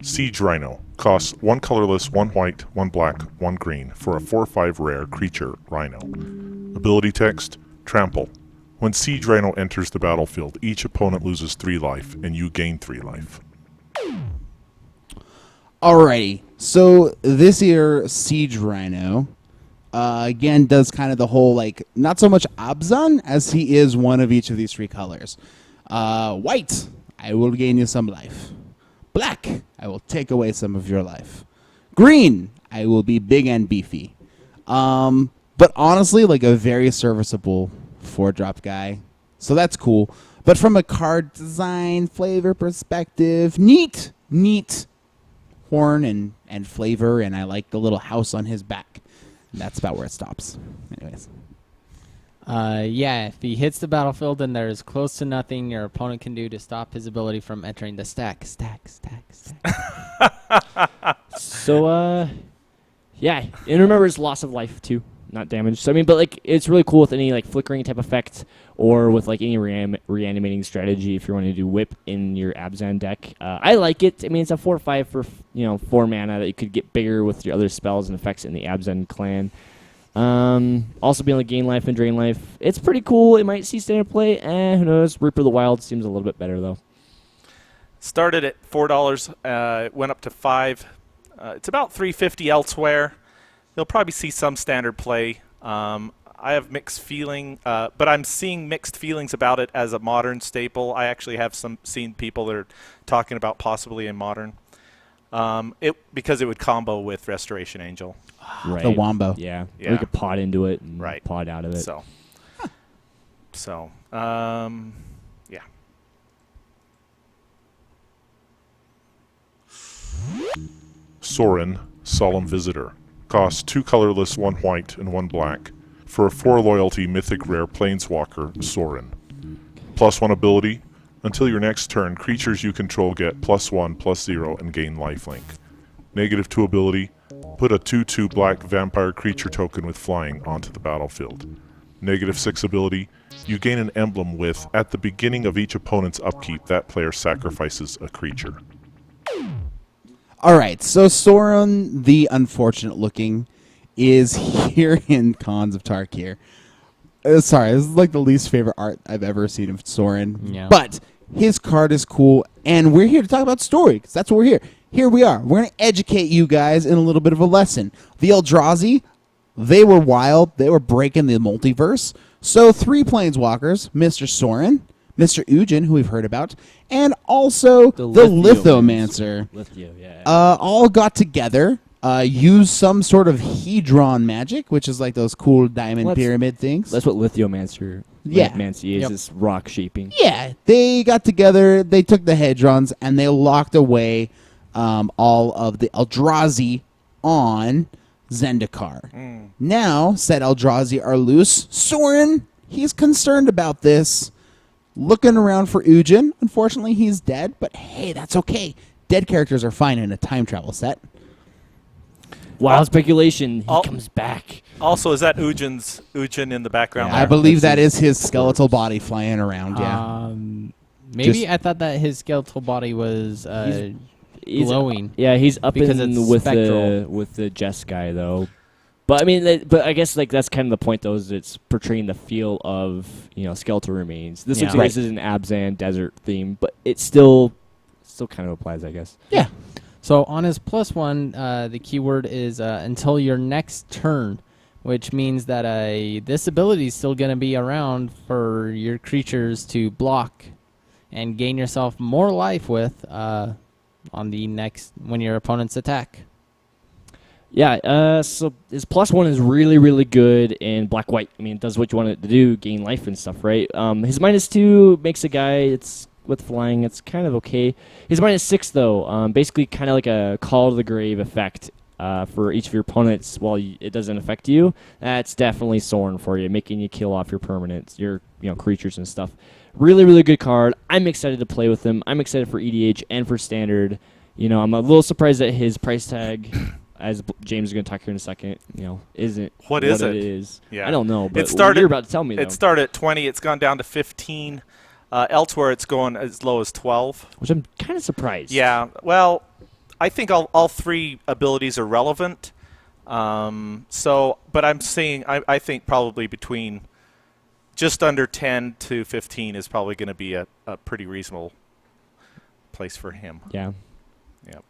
Siege Rhino costs 1 colorless, 1 white, 1 black, 1 green for a 4/5 rare creature, Rhino. Ability text: trample. When Siege Rhino enters the battlefield, each opponent loses 3 life, and you gain 3 life. Alrighty, so this here Siege Rhino, again, does kind of the whole, not so much Abzan as he is one of each of these 3 colors. White, I will gain you some life. Black, I will take away some of your life. Green, I will be big and beefy. But honestly, a very serviceable 4-drop guy. So that's cool. But from a card design flavor perspective, neat horn and flavor, and I like the little house on his back. And that's about where it stops. Anyways. Yeah, if he hits the battlefield, then there is close to nothing your opponent can do to stop his ability from entering the stack. So, yeah, and remember it's loss of life too, not damage. So I mean, but it's really cool with any flickering type effect or with any reanimating strategy if you're wanting to do whip in your Abzan deck. I like it. I mean, it's a 4/5 for 4 mana that you could get bigger with your other spells and effects in the Abzan clan. Also being able to gain life and drain life. It's pretty cool. It might see standard play. Who knows? Reaper of the Wild seems a little bit better though. Started at $4, went up to $5. It's about $3.50 elsewhere. You'll probably see some standard play. I have mixed feeling, but I'm seeing mixed feelings about it as a modern staple. I actually have seen people that are talking about possibly in modern. Because it would combo with Restoration Angel. Right. The Wombo. Yeah. Yeah. We could pod into it and Right. pod out of it. Yeah. Sorin, Solemn Visitor, costs 2 colorless, 1 white, and 1 black for a 4 loyalty mythic rare planeswalker, Sorin. +1 ability: until your next turn, creatures you control get +1/+0 and gain lifelink. -2 ability: Put a 2/2 black vampire creature token with flying onto the battlefield. -6 ability. You gain an emblem with, at the beginning of each opponent's upkeep, that player sacrifices a creature. All right, so Soren the Unfortunate Looking is here in Cons of Tarkir. Sorry, this is like the least favorite art I've ever seen of Soren. Yeah. But his card is cool, and we're here to talk about story, because that's what we're here. Here we are. We're going to educate you guys in a little bit of a lesson. The Eldrazi, they were wild. They were breaking the multiverse. So 3 Planeswalkers, Mr. Soren, Mr. Ugin, who we've heard about, and also the Lithomancer, all got together, used some sort of Hedron magic, which is like those cool diamond pyramid things. That's what Lithomancer Mancy is, is rock shaping. Yeah, they got together, they took the Hedrons, and they locked away all of the Eldrazi on Zendikar. Now, said Eldrazi are loose. Soren, he's concerned about this. Looking around for Ugin. Unfortunately, he's dead, but hey, that's okay. Dead characters are fine in a time travel set. Wild speculation. He comes back. Also, is that Ugin in the background? Yeah, I believe that is his skeletal body flying around, yeah. Maybe I thought that his skeletal body was He's glowing. Yeah, he's up because in it's with spectral. the Jess guy though. But I mean, but I guess like that's kind of the point though, is it's portraying the feel of skeletal remains. This looks like this is an Abzan desert theme, but it still kind of applies, I guess. Yeah. So on his +1, the keyword is until your next turn, which means that this ability is still going to be around for your creatures to block and gain yourself more life with on the next when your opponents attack. Yeah, so his +1 is really, really good in black-white. I mean, it does what you want it to do, gain life and stuff, right? His -2 makes a guy, it's with flying, it's kind of okay. His -6, though, basically kind of like a Call to the Grave effect for each of your opponents while it doesn't affect you. That's definitely Soren for you, making you kill off your permanents, your creatures and stuff. Really, really good card. I'm excited to play with him. I'm excited for EDH and for Standard. I'm a little surprised that his price tag, as James is going to talk here in a second, isn't what it it is. Yeah. I don't know, but you're about to tell me, though. It started at 20. It's gone down to 15. Elsewhere, it's going as low as 12. Which I'm kind of surprised. Yeah, well, I think all 3 abilities are relevant. But I'm saying I think probably between just under 10 to 15 is probably going to be a pretty reasonable place for him. Yeah. Yep.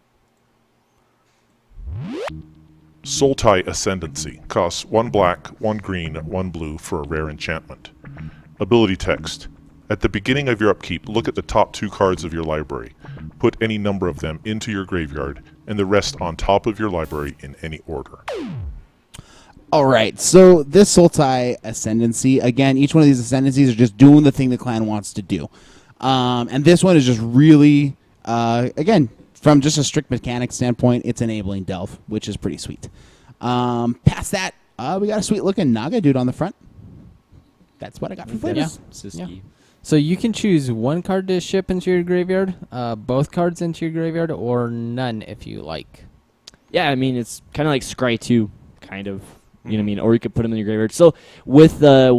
Sultai Ascendancy. Costs 1 black, 1 green, 1 blue for a rare enchantment. Ability text. At the beginning of your upkeep, look at the top 2 cards of your library. Put any number of them into your graveyard, and the rest on top of your library in any order. All right, so this Sultai Ascendancy, again, each one of these Ascendancies are just doing the thing the clan wants to do. And this one is just really, again, from just a strict mechanic standpoint, it's enabling Delve, which is pretty sweet. Past that, we got a sweet-looking Naga dude on the front. That's what I got for flavors. Yeah. So you can choose 1 card to ship into your graveyard, both cards into your graveyard, or none if you like. Yeah, I mean, it's kind of like Scry 2, kind of. You know what I mean? Or you could put them in your graveyard. So with the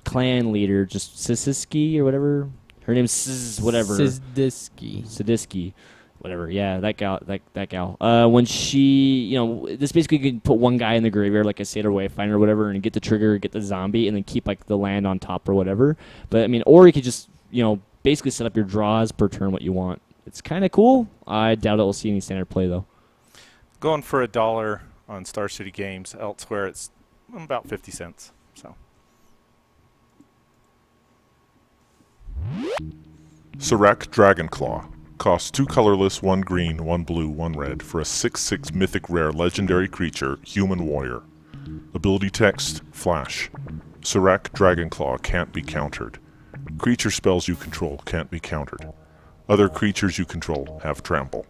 clan leader, just Sisiski or whatever. Her name's Sidisky. Whatever. Yeah, that gal. When she, this basically you can put 1 guy in the graveyard, like a Satyr Wayfinder or whatever, and get the trigger, get the zombie, and then keep like the land on top or whatever. But I mean, or you could just, basically set up your draws per turn what you want. It's kind of cool. I doubt it will see any Standard play though. Going for $1 on Star City Games. Elsewhere, it's about 50 cents. So. Serac Dragonclaw. Costs 2 colorless, 1 green, 1 blue, 1 red for a 6/6 mythic rare legendary creature, Human Warrior. Ability text, Flash. Serac Dragonclaw can't be countered. Creature spells you control can't be countered. Other creatures you control have trample.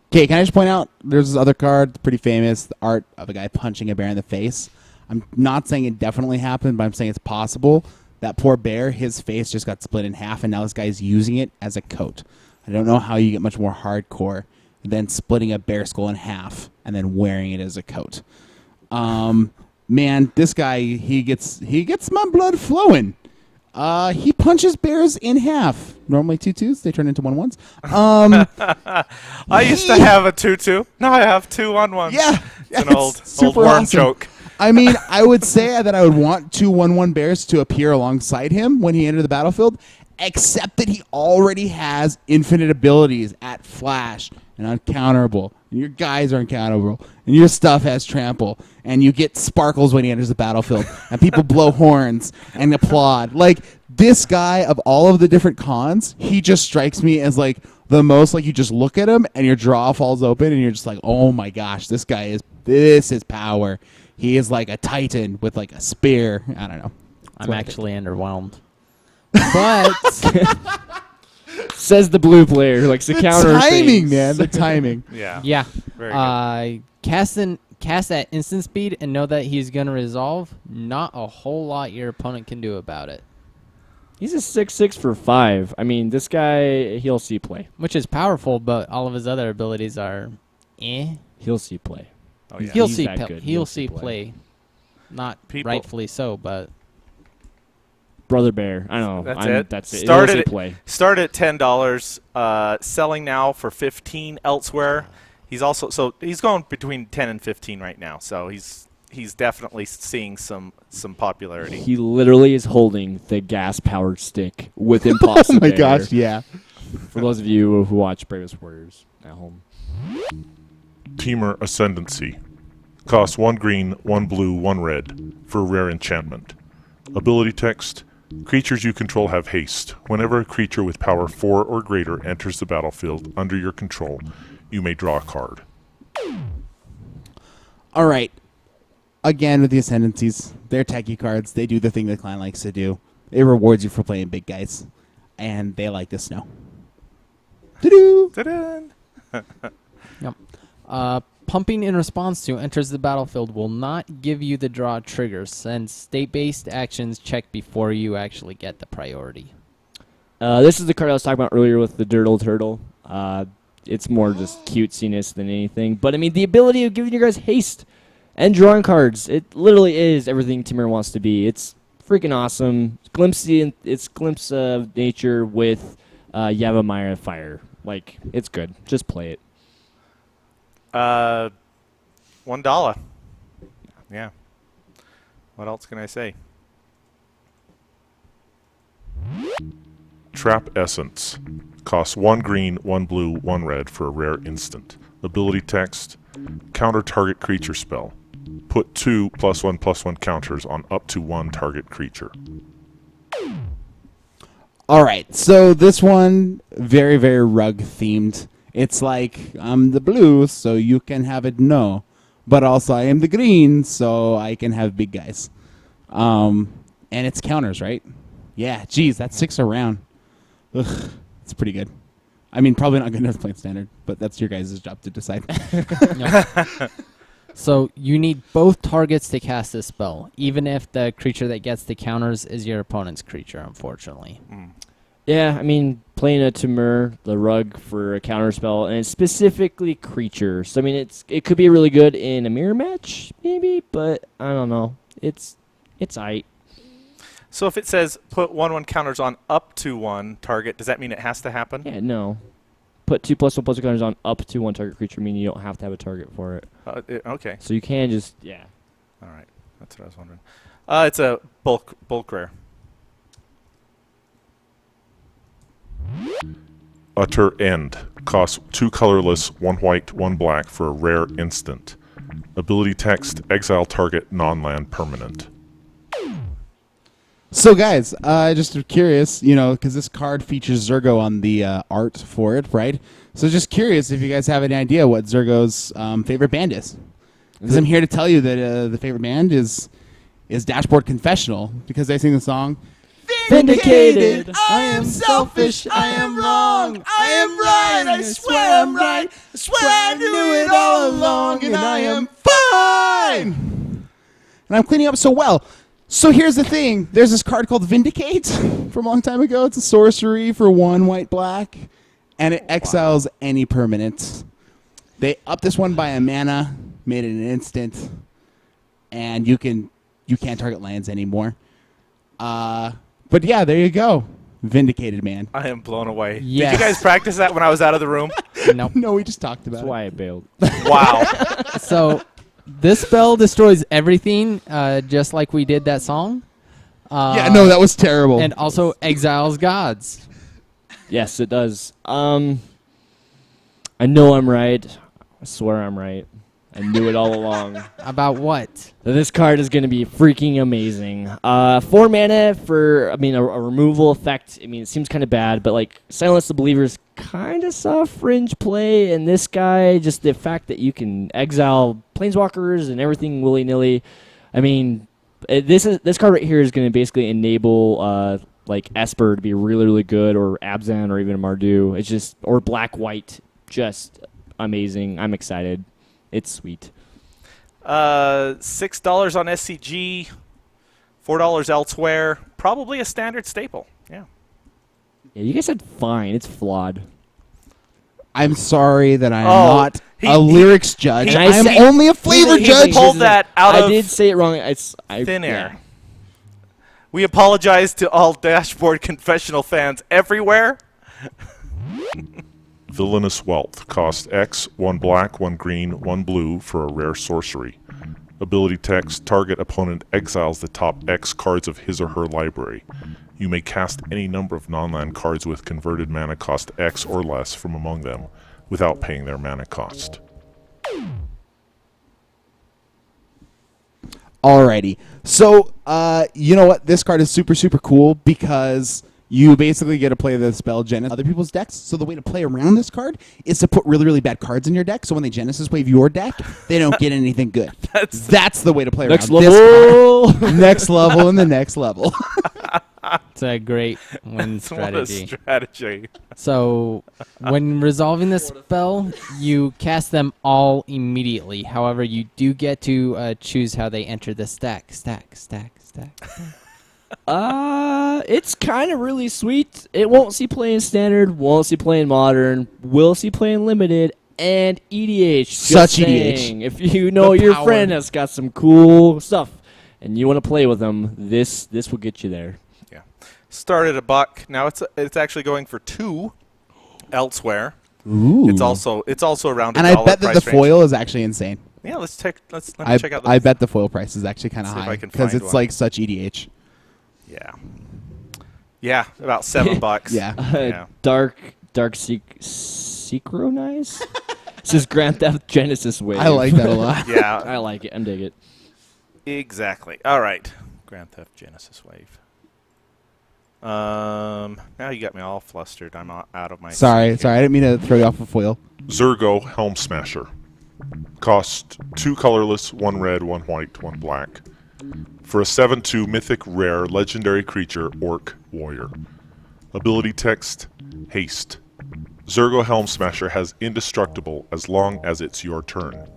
Okay, can I just point out, there's this other card, pretty famous, the art of a guy punching a bear in the face. I'm not saying it definitely happened, but I'm saying it's possible. That poor bear, his face just got split in half, and now this guy's using it as a coat. I don't know how you get much more hardcore then splitting a bear skull in half, and then wearing it as a coat. Man, this guy, he gets my blood flowing. He punches bears in half. Normally 2/2s, they turn into 1/1s. I used to have a 2/2. Now I have 2/1/1s. Yeah, It's an old super worm awesome. joke. I mean, I would say that I would want 2/1/1 bears to appear alongside him when he entered the battlefield, except that he already has infinite abilities at flash and uncounterable. And your guys are uncounterable. And your stuff has trample. And you get sparkles when he enters the battlefield. And people blow horns and applaud. Like, this guy, of all of the different cons, he just strikes me as, like, the most, like, you just look at him and your draw falls open and you're just like, oh my gosh, this is power. He is like a titan with, like, a spear. I don't know. I'm actually underwhelmed. But Says the blue player, like the counter timing, things. man. The timing. Yeah. yeah, Very good. cast at instant speed and know that he's gonna resolve. Not a whole lot your opponent can do about it, He's a 6/6 for 5. I mean, this guy, he'll see play. which is powerful. But all of his other abilities are, He'll see play. Oh, yeah. He'll He's see that good. he'll see play. Not People- rightfully so, but Brother Bear. I don't know. That's it. That's it. Started He'll at- see play. Start at $10. Selling now for 15 elsewhere. He's going between 10 and 15 right now. So he's definitely seeing some popularity. He literally is holding the gas-powered stick with Impossible. Oh my gosh, yeah. For those of you who watch Bravest Warriors at home. Teamer Ascendancy. Costs 1 green, 1 blue, 1 red for a rare enchantment. Ability text. Creatures you control have haste. Whenever a creature with power 4 or greater enters the battlefield under your control, you may draw a card. All right. Again, with the Ascendancies, they're techie cards. They do the thing the clan likes to do. It rewards you for playing big guys. And they like the snow. Doo-doo! Ta-da! pumping in response to enters the battlefield will not give you the draw trigger, since state-based actions check before you actually get the priority. This is the card I was talking about earlier with the Dirtle Turtle. It's more just cutesiness than anything. But, I mean, the ability of giving you guys haste and drawing cards, it literally is everything Timur wants to be. It's freaking awesome. It's glimpse of nature with Yavimaya Fire. Like, it's good. Just play it. $1. Yeah. What else can I say? Trap Essence. Costs 1 green, 1 blue, 1 red for a rare instant. Ability text. Counter target creature spell. Put 2 +1/+1 counters on up to 1 target creature. All right, so this one, very, very rug themed. It's like, I'm the blue, so you can have it no. But also, I am the green, so I can have big guys. And it's counters, right? Yeah, geez, that's 6 around. Ugh, it's pretty good. I mean, probably not good enough to play in standard, but that's your guys' job to decide. So you need both targets to cast this spell, even if the creature that gets the counters is your opponent's creature, unfortunately. Yeah, I mean, playing a Timur, the rug for a counter spell, and it's specifically creatures. So, I mean, it could be really good in a mirror match, maybe, but I don't know. It's aight. So if it says put 1/1 counters on up to 1 target, does that mean it has to happen? Yeah, no. Put 2 +1/+1 counters on up to 1 target creature, meaning you don't have to have a target for it. Okay. So you can just, yeah. All right. That's what I was wondering. It's a bulk rare. Utter End. Costs 2 colorless, 1 white, 1 black for a rare instant. Ability text. Exile target non-land permanent. So, guys, just curious, because this card features Zurgo on the art for it, right? So just curious if you guys have any idea what Zurgo's favorite band is. Because I'm here to tell you that the favorite band is Dashboard Confessional, because they sing the song, Vindicated. I am selfish, I am wrong, I am right, I swear I'm right, I swear I knew it all along, and I am fine! And I'm cleaning up so well. So here's the thing. There's this card called Vindicate from a long time ago. It's a sorcery for 1 white black, and it exiles any permanent They upped this one by a mana, made it an instant, and you can't target lands anymore. But yeah, there you go. Vindicated, man. I am blown away. Yes. Did you guys practice that when I was out of the room? Nope. No, we just talked about That's why I bailed. Wow. So this spell destroys everything, just like we did that song. Yeah, no, that was terrible. And also exiles gods. Yes, it does. I know I'm right. I swear I'm right. I knew it all along. About what? That this card is going to be freaking amazing. 4 mana for, a removal effect. It seems kind of bad, but like Silence the Believers kind of saw fringe play, and this guy, just the fact that you can exile planeswalkers and everything willy-nilly. This card right here is going to basically enable like Esper to be really, really good, or Abzan, or even a Mardu. It's just, or black-white, just amazing. I'm excited. It's sweet. $6 on SCG, $4 elsewhere. Probably a standard staple. Yeah. Yeah, you guys said fine. It's flawed. I'm sorry that I'm Oh, not he- a lyrics judge. he- I'm he- only a flavor he judge. pulled that out I of did say it wrong. thin air. We apologize to all Dashboard Confessional fans everywhere. Villainous Wealth. Cost X, 1 black, 1 green, 1 blue for a rare sorcery. Ability text, target opponent exiles the top X cards of his or her library. You may cast any number of non-land cards with converted mana cost X or less from among them, without paying their mana cost. Alrighty. So, you know what? This card is super, super cool because you basically get to play the spell Genesis other people's decks. So the way to play around this card is to put really, really bad cards in your deck. So when they Genesis wave your deck, they don't get anything good. That's the way to play Next around level. this card. Next level and the next level. It's a great win strategy. What a strategy. So when resolving the spell, you cast them all immediately. However, you do get to choose how they enter the stack. It's kind of really sweet. It won't see play in standard, won't see play in modern, will see play in limited, and EDH. Just Such saying. If you know your power. friend has got some cool stuff and you want to play with them, this will get you there. Yeah. Started $1. Now it's actually going for $2 elsewhere. Ooh. It's also around And $1 I bet that price the range. foil is actually insane. Yeah, let me check out the I bet the foil price is actually kind of See if high I can because find it's one. like such E EDH. Yeah. Yeah, about $7. Yeah. Yeah. Dark Synchronize? This is Grand Theft Genesis Wave. I like that a lot. Yeah, I like it. I dig it. exactly. All right. Grand Theft Genesis Wave. Now you got me all flustered. I'm out of my Sorry, seat here. I didn't mean to throw you off a foil. Zurgo Helm Smasher. Cost 2 colorless, 1 red, 1 white, 1 black. For a 7/2 mythic rare legendary creature, Orc Warrior. Ability text, haste. Zurgo Helm Smasher has indestructible as long as it's your turn.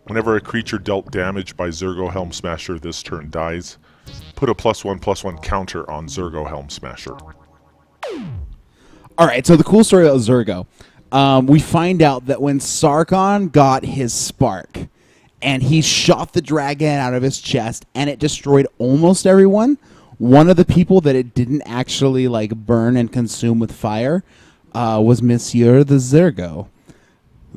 Whenever a creature dealt damage by Zurgo Helm Smasher this turn dies, put a +1/+1 counter on Zurgo Helm Smasher. All right, so the cool story about Zurgo. We find out that when Sarkon got his spark and he shot the dragon out of his chest and it destroyed almost everyone, one of the people that it didn't actually like burn and consume with fire was Monsieur the Zurgo.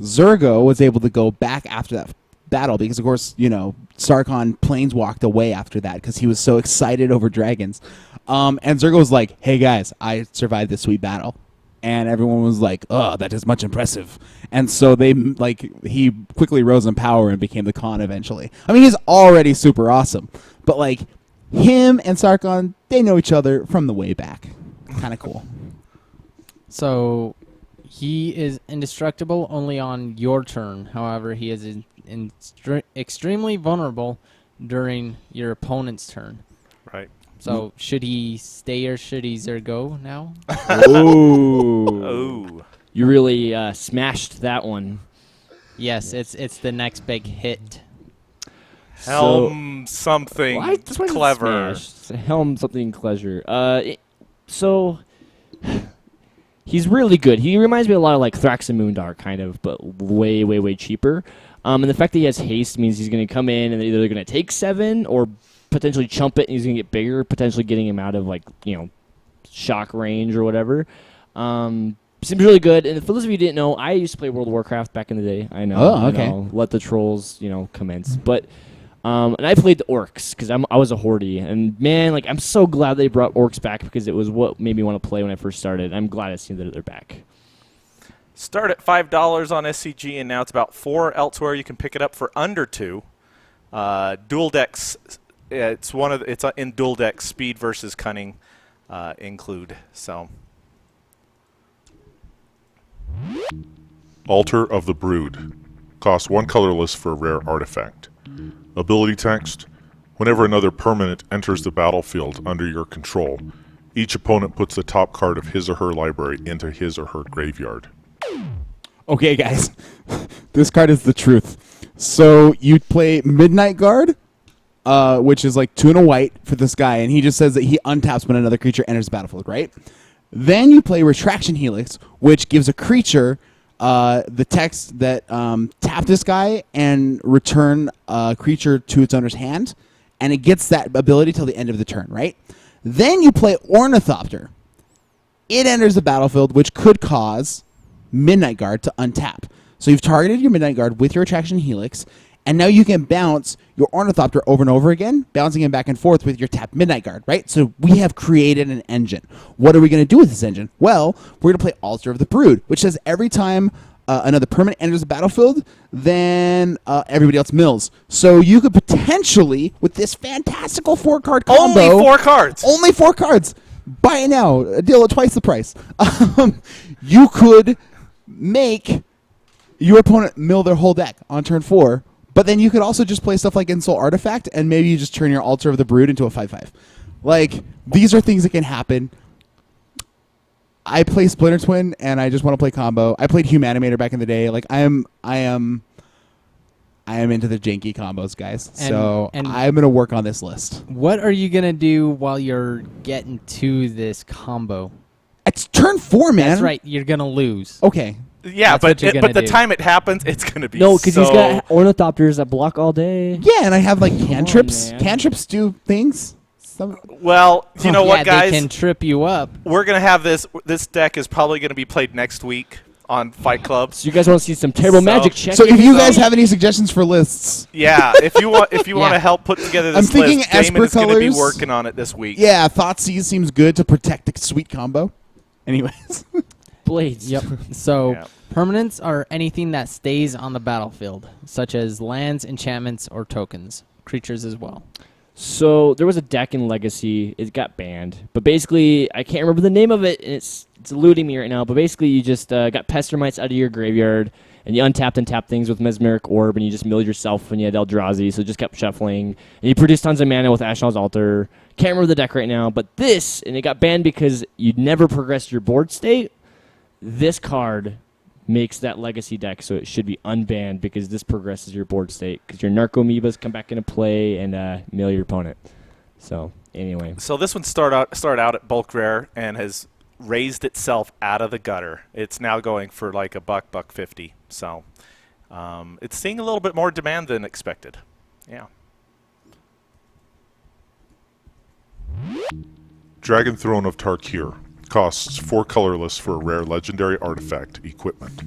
Zurgo was able to go back after that battle because, of course, Sarkon planeswalked away after that because he was so excited over dragons. And Zurgo was like, hey guys, I survived this sweet battle. And everyone was like, oh, that is much impressive. And so he quickly rose in power and became the Khan eventually. I mean, he's already super awesome. But him and Sarkon, they know each other from the way back. Kind of cool. So he is indestructible only on your turn. However, he is extremely vulnerable during your opponent's turn. Right. So should he stay or should he Zurgo now? Ooh. Oh. You really smashed that one. Yes, it's the next big hit. Helm something That's why I said clever. smashed. Helm something clever. So He's really good. He reminds me a lot of like Thrax and Moondar, kind of, but way, way, way cheaper. And the fact that he has haste means he's going to come in and either they're going to take 7 or potentially chump it, and he's going to get bigger, potentially getting him out of like shock range or whatever. Seems really good. And for those of you who didn't know, I used to play World of Warcraft back in the day. I know. Oh, okay. I know. Let the trolls, commence. But and I played the orcs because I was a horde, and man, like I'm so glad they brought orcs back because it was what made me want to play when I first started. I'm glad to see that they're back. Start at $5 on SCG, and now it's about $4 elsewhere. You can pick it up for under $2. Dual decks, it's in dual decks. Speed versus cunning include. So, Altar of the Brood. Costs 1 colorless for a rare artifact. Ability text. Whenever another permanent enters the battlefield under your control, each opponent puts the top card of his or her library into his or her graveyard. Okay, guys. This card is the truth. So you play Midnight Guard, which is like 2 and a white for this guy, and he just says that he untaps when another creature enters the battlefield, right? Then you play Retraction Helix, which gives a creature the text that tap this guy and return a creature to its owner's hand, and it gets that ability till the end of the turn, right? Then you play Ornithopter. It enters the battlefield, which could cause Midnight Guard to untap. So you've targeted your Midnight Guard with your Attraction Helix, and now you can bounce your Ornithopter over and over again, bouncing him back and forth with your tapped Midnight Guard, right? So we have created an engine. What are we going to do with this engine? Well, we're going to play Altar of the Brood, which says every time another permanent enters the battlefield, then everybody else mills. So you could potentially, with this fantastical 4-card combo... Only 4 cards! Only 4 cards! Buy it now. A deal at twice the price. You could make your opponent mill their whole deck on turn 4, but then you could also just play stuff like Insult Artifact, and maybe you just turn your Altar of the Brood into a 5/5. Like, these are things that can happen. I play Splinter Twin, and I just want to play combo. I played Humanimator back in the day. Like, I am into the janky combos, guys. So I'm going to work on this list. What are you going to do while you're getting to this combo? It's turn 4, man. That's right. You're going to lose. Okay. Yeah, That's but the time it happens, it's going to be No, because he's got Ornithopters that block all day. Yeah, and I have, like, cantrips. man. Cantrips do things. Well, you know what, guys? They can trip you up. We're going to have this. This deck is probably going to be played next week on Fight Club. So you guys want to see some terrible magic check? So if you guys have any suggestions for lists... Yeah, if you want to help put together this I'm thinking list, Damon is Esper going to be colors. working on it this week. Yeah, Thoughtseize seems good to protect the sweet combo. Anyways. Blades. Yep. So Yeah. permanents are anything that stays on the battlefield, such as lands, enchantments, or tokens. Creatures as well. So there was a deck in Legacy. It got banned, but basically I can't remember the name of it, and it's eluding me right now. But basically, you just got Pestermites out of your graveyard, and you untapped and tapped things with Mesmeric Orb, and you just milled yourself when you had Eldrazi, so it just kept shuffling. And you produced tons of mana with Ashnod's Altar. Can't remember the deck right now, but this, and it got banned because you never progressed your board state. This card makes that Legacy deck, so it should be unbanned because this progresses your board state because your Narco Amoebas come back into play and mill your opponent. So anyway, So this one started out at bulk rare and has raised itself out of the gutter. It's now going for like $1.50. So it's seeing a little bit more demand than expected. Yeah. Dragon Throne of Tarkir. Costs 4 colorless for a rare legendary artifact equipment.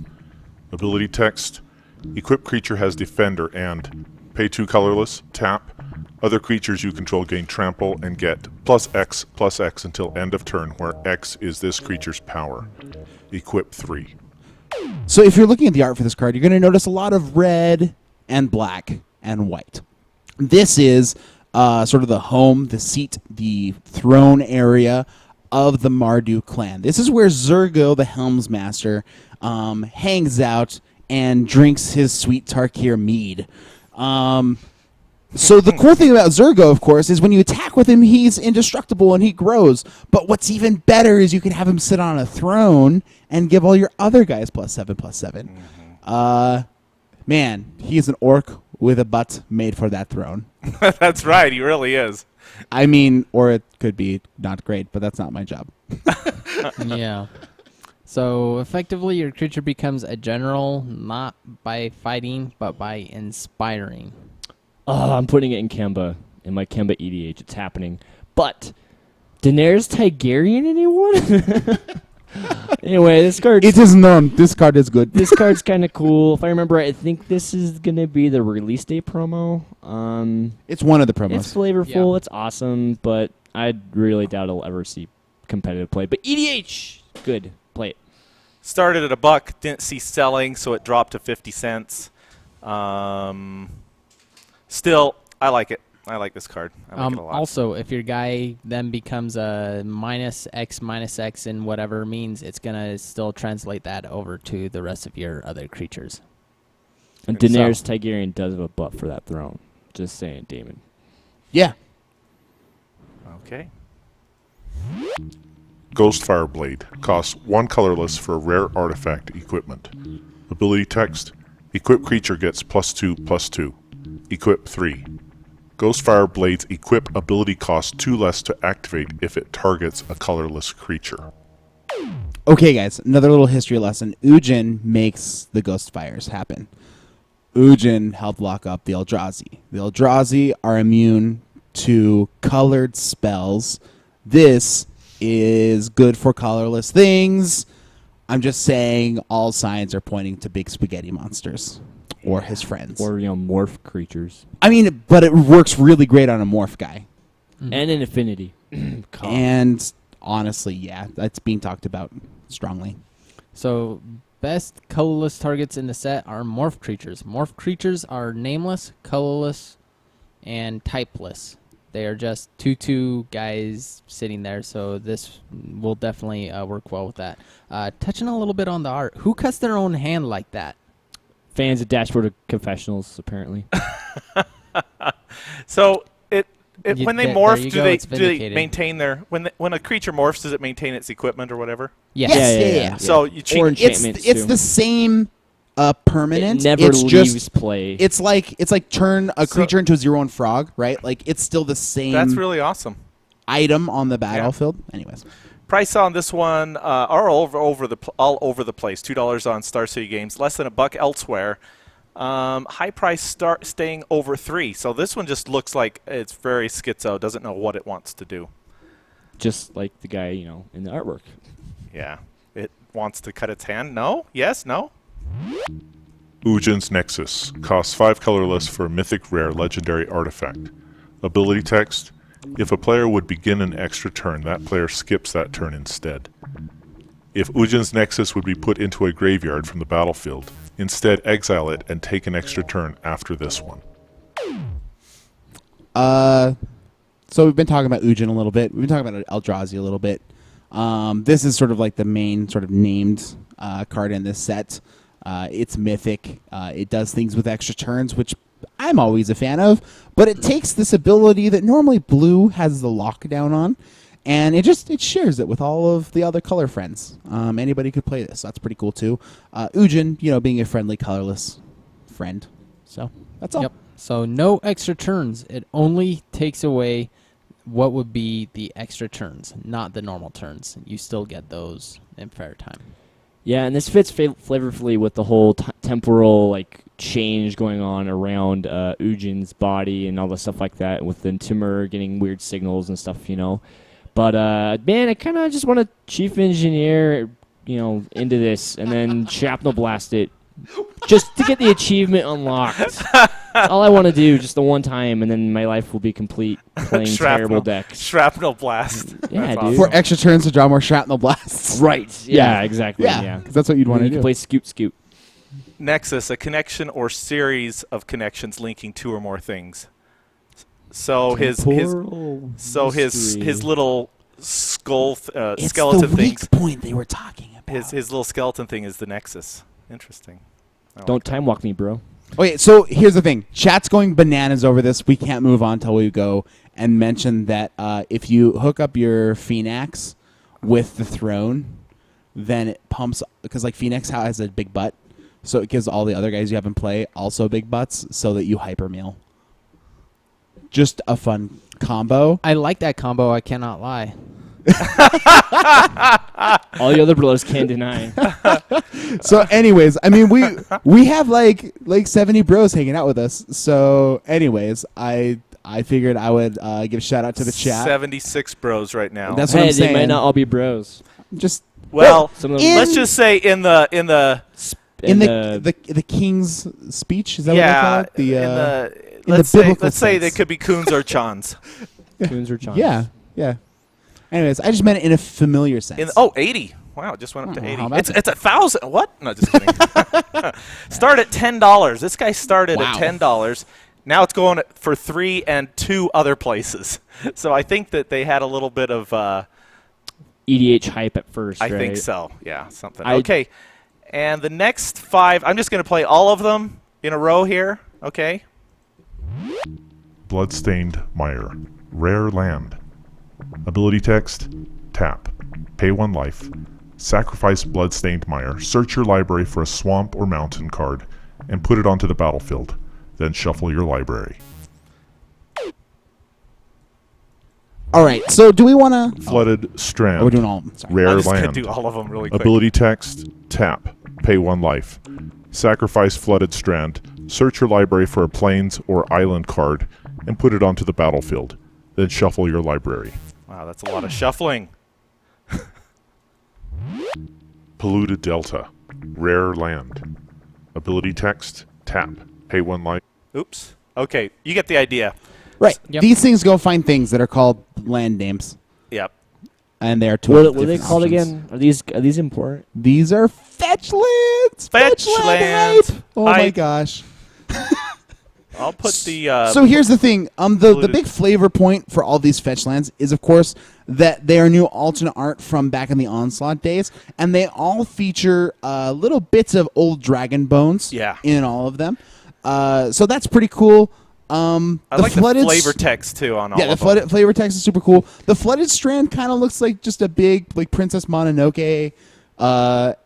Ability text. Equipped creature has Defender and pay 2 colorless, tap. Other creatures you control gain trample and get +X until end of turn, where X is this creature's power. Equip 3. So if you're looking at the art for this card, you're going to notice a lot of red and black and white. This is sort of the home, the seat, the throne area of the Mardu clan. This is where Zurgo, the Helmsmaster, hangs out and drinks his sweet Tarkir mead. So the cool thing about Zurgo, of course, is when you attack with him, he's indestructible and he grows. But what's even better is you can have him sit on a throne and give all your other guys +7/+7. Man, he's an orc with a butt made for that throne. That's right. He really is. I mean, or it could be not great, but that's not my job. Yeah. So effectively, your creature becomes a general not by fighting, but by inspiring. Oh, I'm putting it in Kemba, in my Kemba EDH. It's happening. But, Daenerys Targaryen, anyone? Anyway, this card. It is known. This card is good. This card's kind of cool. If I remember right, I think this is going to be the release day promo. It's one of the promos. It's flavorful. Yeah. It's awesome, but I really doubt I'll ever see competitive play. But EDH, good. Play it. Started at $1, didn't see selling, so it dropped to 50 cents. Still, I like it. I like this card. I like it a lot. Also, if your guy then becomes a -X in whatever means, it's going to still translate that over to the rest of your other creatures. And Daenerys Targaryen does have a butt for that throne. Just saying, Damon. Yeah. Okay. Ghostfire Blade costs 1 colorless for a rare artifact equipment. Ability text: equip creature gets +2/+2. Equip 3. Ghostfire Blade's equip ability costs 2 less to activate if it targets a colorless creature. Okay, guys, another little history lesson. Ujin makes the Ghost Fires happen. Ujin helped lock up the Eldrazi. The Eldrazi are immune to colored spells. This is good for colorless things. I'm just saying all signs are pointing to big spaghetti monsters or his friends. Or, morph creatures. I mean, but it works really great on a morph guy. Mm-hmm. And an affinity. And honestly, yeah, that's being talked about strongly. So best colorless targets in the set are morph creatures. Morph creatures are nameless, colorless, and typeless. They are just 2/2 guys sitting there, so this will definitely work well with that. Touching a little bit on the art, who cuts their own hand like that? Fans of Dashboard of Confessionals, apparently. So when they morph, do they vindicated. maintain their when a creature morphs? Does it maintain its equipment or whatever? Yes. Yeah. So you treat Or It's enchantments, it's too. the same permanent. It never it's leaves just, play. It's like turn a creature into a 0/1 frog, right? Like it's still the same that's really awesome. item on the battlefield. Anyways, Price on this one are all over the place. $2 on Star City Games, less than $1 elsewhere. High price staying over $3. So this one just looks like it's very schizo. Doesn't know what it wants to do. Just like the guy, in the artwork. Yeah, it wants to cut its hand. No. Yes. No. Ujin's Nexus costs 5 colorless for a mythic rare legendary artifact. Ability text: if a player would begin an extra turn, that player skips that turn instead. If Ujin's Nexus would be put into a graveyard from the battlefield, instead exile it and take an extra turn after this one. so we've been talking about Ujin a little bit. We've been talking about Eldrazi a little bit. This is sort of like the main sort of named card in this set. It's mythic. It does things with extra turns, which I'm always a fan of. But it takes this ability that normally blue has the lockdown on, and it shares it with all of the other color friends. Anybody could play this. That's pretty cool too. Ujin, being a friendly, colorless friend. So that's all. Yep. So no extra turns. It only takes away what would be the extra turns, not the normal turns. You still get those in fair time. Yeah, and this fits flavorfully with the whole temporal change going on around Ujin's body and all the stuff like that, with the Timur getting weird signals and stuff, But man, I kind of just want to chief engineer, into this and then shrapnel blast it, just to get the achievement unlocked. All I want to do, just the one time, and then my life will be complete playing terrible decks. Shrapnel blast. Yeah, That's dude. For extra turns to draw more shrapnel blasts. Right. Yeah. Yeah, exactly. Yeah. because that's what you'd want to You can do. play scoot. Nexus, a connection or series of connections linking two or more things. So his little skull It's skeleton the thing. weak point they were talking about. His little skeleton thing is the Nexus. Interesting. I Don't like that. time walk me, bro. Okay, so here's the thing. Chat's going bananas over this. We can't move on until we go and mention that if you hook up your Phoenix with the throne, then it pumps, because Phoenix has a big butt, so it gives all the other guys you have in play also big butts, so that you hypermeal. Just a fun combo. I like that combo, I cannot lie. All the other brothers can't deny. So, anyways, I mean, we have like 70 bros hanging out with us. So, anyways, I figured I would give a shout out to the chat. 76 bros right now. That's what Hey, I'm saying. they might not all be bros. Just well, Some of them let's just say in the in the king's speech. Is that yeah what they call it? let's the say biblical let's say sense. they could be coons or chons. Coons or chons. Yeah. Anyways, I just meant it in a familiar sense. 80. Wow, it just went up to Oh, 80. how about It's that? 1,000. What? No, just kidding. Start at $10. This guy started Wow. at $10. Now it's going for 3 and 2 other places. So I think that they had a little bit of EDH hype at first. I right? think so. Yeah, something. I- Okay. And the next 5, I'm just going to play all of them in a row here. Okay. Bloodstained Mire. Rare land. Ability text. Tap. Pay 1 life. Sacrifice Bloodstained Mire. Search your library for a swamp or mountain card and put it onto the battlefield. Then shuffle your library. All right. So, do we want to? Flooded Strand. We're doing all of them. Sorry. Rare I'm just going land. to do all of them really quick. Ability text. Tap. Pay 1 life. Sacrifice Flooded Strand. Search your library for a plains or island card and put it onto the battlefield. Then shuffle your library. Wow, that's a lot of shuffling. Polluted Delta. Rare land. Ability text. Tap. Pay 1 life. Oops. Okay, you get the idea. Right. Yep. These things go find things that are called land names, Yep. and they are two. What are they different called options. again? Are these important? These are fetch lands. Fetch land lands. hype. Oh my Hype. gosh. I'll put the So here's the thing. The polluted- big flavor point for all these fetch lands is, of course, that they are new alternate art from back in the Onslaught days, and they all feature little bits of old dragon bones. Yeah. In all of them. So that's pretty cool. I like the flooded flavor text too on all Yeah, the of them. flooded flavor text is super cool. The flooded strand kind of looks like just a big like Princess Mononoke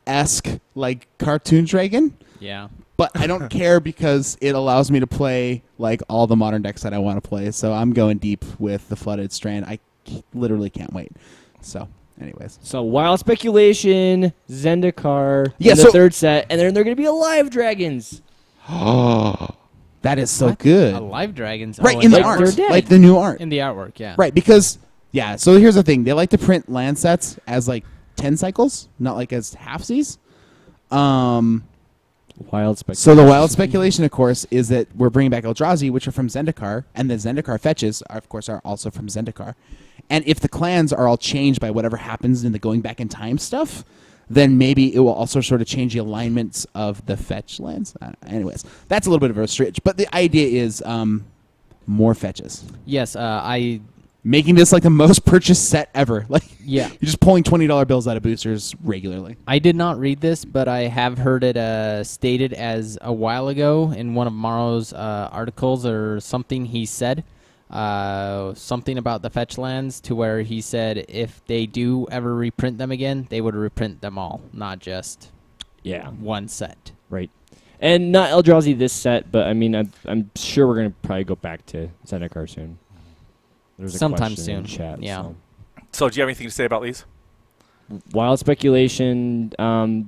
esque like cartoon dragon. Yeah. But I don't care because it allows me to play like all the modern decks that I want to play. So I'm going deep with the flooded strand. I literally can't wait. So, anyways, So Wild Speculation, Zendikar, Yeah, in the so- third set, and then they're going to be alive dragons. that is so What? good. Alive dragons. Right Oh, in the like art, they're dead. like the new art. In the artwork, yeah. Right, because yeah. So here's the thing: they like to print land sets as like 10 cycles, not like as halfsies. Wild Speculation. So the wild speculation, of course, is that we're bringing back Eldrazi, which are from Zendikar, and the Zendikar fetches, are, of course, are also from Zendikar. And if the clans are all changed by whatever happens in the going back in time stuff, then maybe it will also sort of change the alignments of the fetch lands. Anyways, that's a little bit of a stretch, but the idea is more fetches, Yes, I making this like the most purchased set ever. Like yeah. you're just pulling $20 bills out of boosters regularly. I did not read this, but I have heard it stated as a while ago in one of Morrow's articles or something. He said something about the fetch lands to where he said if they do ever reprint them again, they would reprint them all, not just Yeah, one set. right. And not Eldrazi this set, but I mean, I'm sure we're going to probably go back to Zendikar soon. There's a Sometime question in soon, Chat, yeah. so. So do you have anything to say about these? Wild Speculation,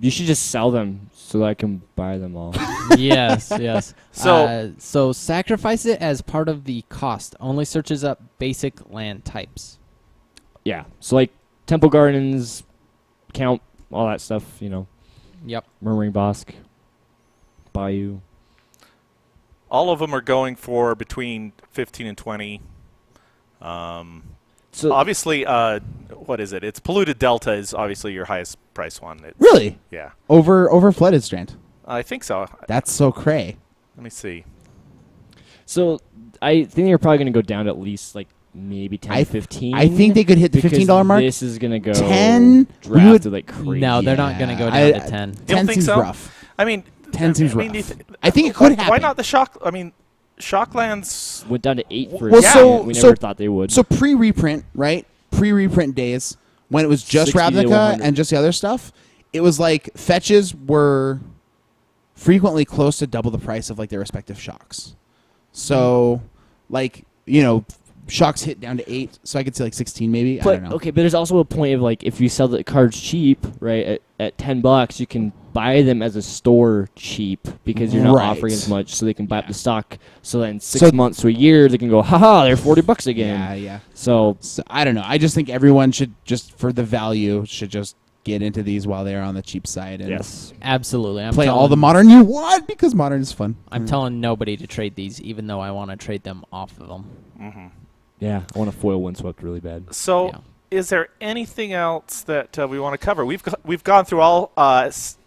you should just sell them so that I can buy them all. Yes, yes. So- So sacrifice it as part of the cost. Only searches up basic land types. Yeah, so like Temple Gardens, Count, all that stuff, you know. Yep. Murmuring Bosk, Bayou. All of them are going for between 15 and 20. So Obviously, what is it? It's Polluted Delta is obviously your highest price one. It's, Really? Yeah, Over flooded strand. I think so. That's so cray. Let me see. So I think they're probably going to go down to at least like maybe 10 I- 15. I think they could hit the because $15 mark. This is going to go 10, we would- drafted like crazy. No, they're not going to go Yeah, down to 10. You don't 10 think seems so? rough. I mean, 10 seems I mean, rough. I think it could happen. Why not the shock? I mean, Shocklands. Went down to 8 for Well, a second. We never thought they would. So pre-reprint, right? Pre-reprint days, when it was just 60 to Ravnica 100. and just the other stuff, it was like fetches were frequently close to double the price of like their respective shocks. So, like, you know, Shocks hit down to 8, so I could say like 16 maybe. I But don't know. okay, but there's also a point of like if you sell the cards cheap, right, at $10, you can buy them as a store cheap because you're not Right. offering as much, so they can buy up Yeah. the stock. So then 6 months to a year, they can go, haha, they're $40 again. Yeah. So So I don't know. I just think everyone should just for the value should just get into these while they're on the cheap side and yes, Absolutely. I'm play all telling- the modern you want because modern is fun. I'm telling nobody to trade these, even though I want to trade them off of them. yeah, I want to foil Windswept really bad. So, Yeah. is there anything else that we want to cover? We've gone through all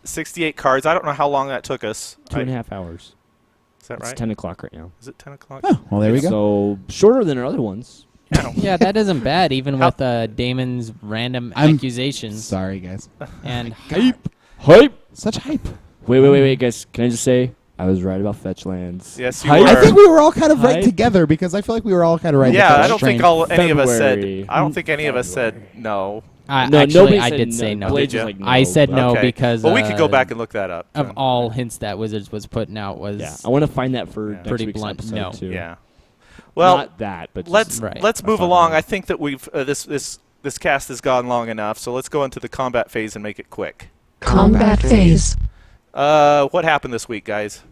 68 cards. I don't know how long that took us. 2.5 hours. Is that It's right? 10 o'clock right now. Is it 10 o'clock? Oh, well there we go. So shorter than our other ones. Yeah, that isn't bad, even How- with Damon's random I'm accusations. Sorry guys. And Hype. Such hype. Wait, guys. Can I just say I was right about fetch lands? Yes, you Hype. were. I think we were all kind of right Hype. together because I feel like we were all kind of right. yeah, with that I don't train. think any of us February. said. I don't think any of us said no. No, actually, nobody I said did no. say no. Blades Did was ya? like no, I said but- no Okay. because Well, we could go back and look that up. of then. all hints that Wizards was putting out was Yeah, I want to find that for Yeah. next Pretty week's blunt episode no. too. Yeah. Well, not that, but let's just, Right. let's I move find along. that. I think that we've this cast has gone long enough. So let's go into the combat phase and make it quick. Combat phase. What happened this week, guys?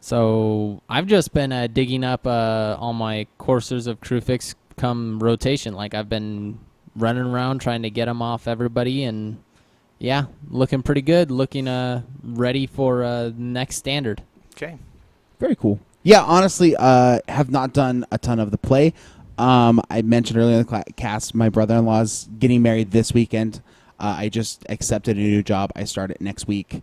So I've just been digging up all my coursers of Crewfix come rotation. Like I've been running around trying to get them off everybody, and yeah, looking pretty good. Looking ready for next standard. Okay. Very cool. Yeah, honestly, have not done a ton of the play. I mentioned earlier in the cast, my brother-in-law's getting married this weekend. I just accepted a new job. I start it next week.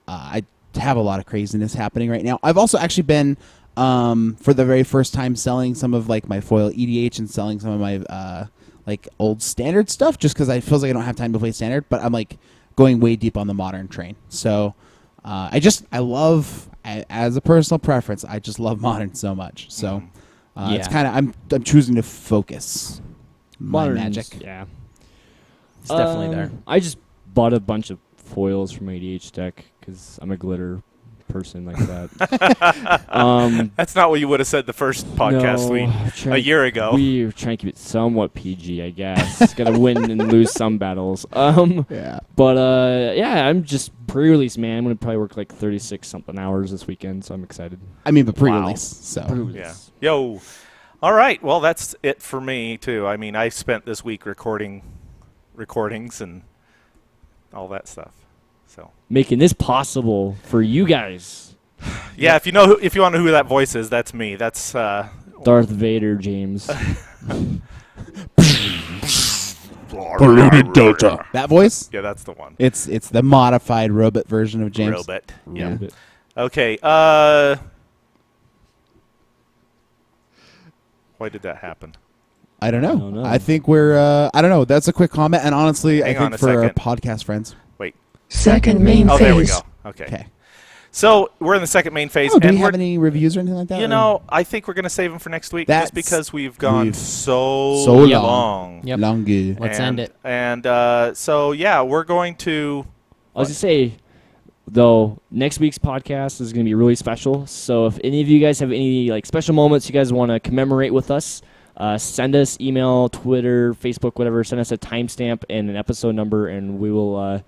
I have a lot of craziness happening right now. I've also actually been, for the very first time, selling some of like my foil EDH and selling some of my like old standard stuff, just because I feels like I don't have time to play standard. But I'm like going way deep on the modern train. So I love, as a personal preference, I just love modern so much. So it's Yeah. kind of I'm choosing to focus my Modern's- magic. Yeah, It's definitely there. I just bought a bunch of foils from my EDH deck because I'm a glitter person like that. That's not what you would have said the first podcast no, a year ago. We were trying to keep it somewhat PG, I guess. Got to win and lose some battles. Yeah. But yeah, I'm just pre-release, man. I'm gonna probably work like 36 something hours this weekend, so I'm excited. I mean, but pre-release. So Yeah. Yo. All right. Well, that's it for me too. I mean, I spent this week recordings and all that stuff. So Making this possible for you guys. yeah, if you want to know who that voice is, that's me. That's Darth Vader, James. Polluted Delta. that voice, yeah, that's the one. it's the modified robot version of James. Robot. Yeah. Robot. Okay. Why did that happen? I don't know. don't know. I think we're. I don't know. That's a quick comment, and honestly, Hang I on think a for our second. podcast friends. Wait. Second main Oh, phase. there we go. Okay. Okay. So we're in the second main phase, Oh, do and we we're have any reviews or anything like that? you or- know, I think we're gonna save them for next week, just That's- because we've gone we've- so so long. long. Yep. Longu. Let's end it. And so yeah, we're going to. I was gonna say, though, next week's podcast is gonna be really special. So if any of you guys have any like special moments you guys want to commemorate with us, send us email, Twitter, Facebook, whatever. Send us a timestamp and an episode number, and we will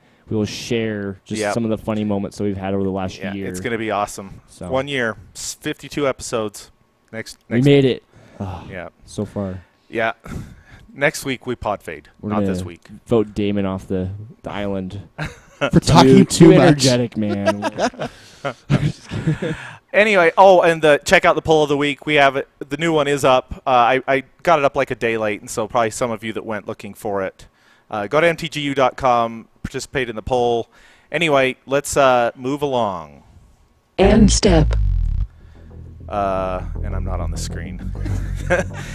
share just Yep. some of the funny moments that we've had over the last Yeah, year. it's gonna be awesome. So 1 year, 52 episodes. Next we made it Yeah, so far. yeah. Next week we pod fade. We're Not gonna this week. Vote Damon off the island. For talking too much. energetic, man. Anyway, and check out the poll of the week. We have it. The new one is up. I got it up like a day late, and so probably some of you that went looking for it. Go to MTGYou.com, participate in the poll. Anyway, let's move along. End step. And I'm not on the screen.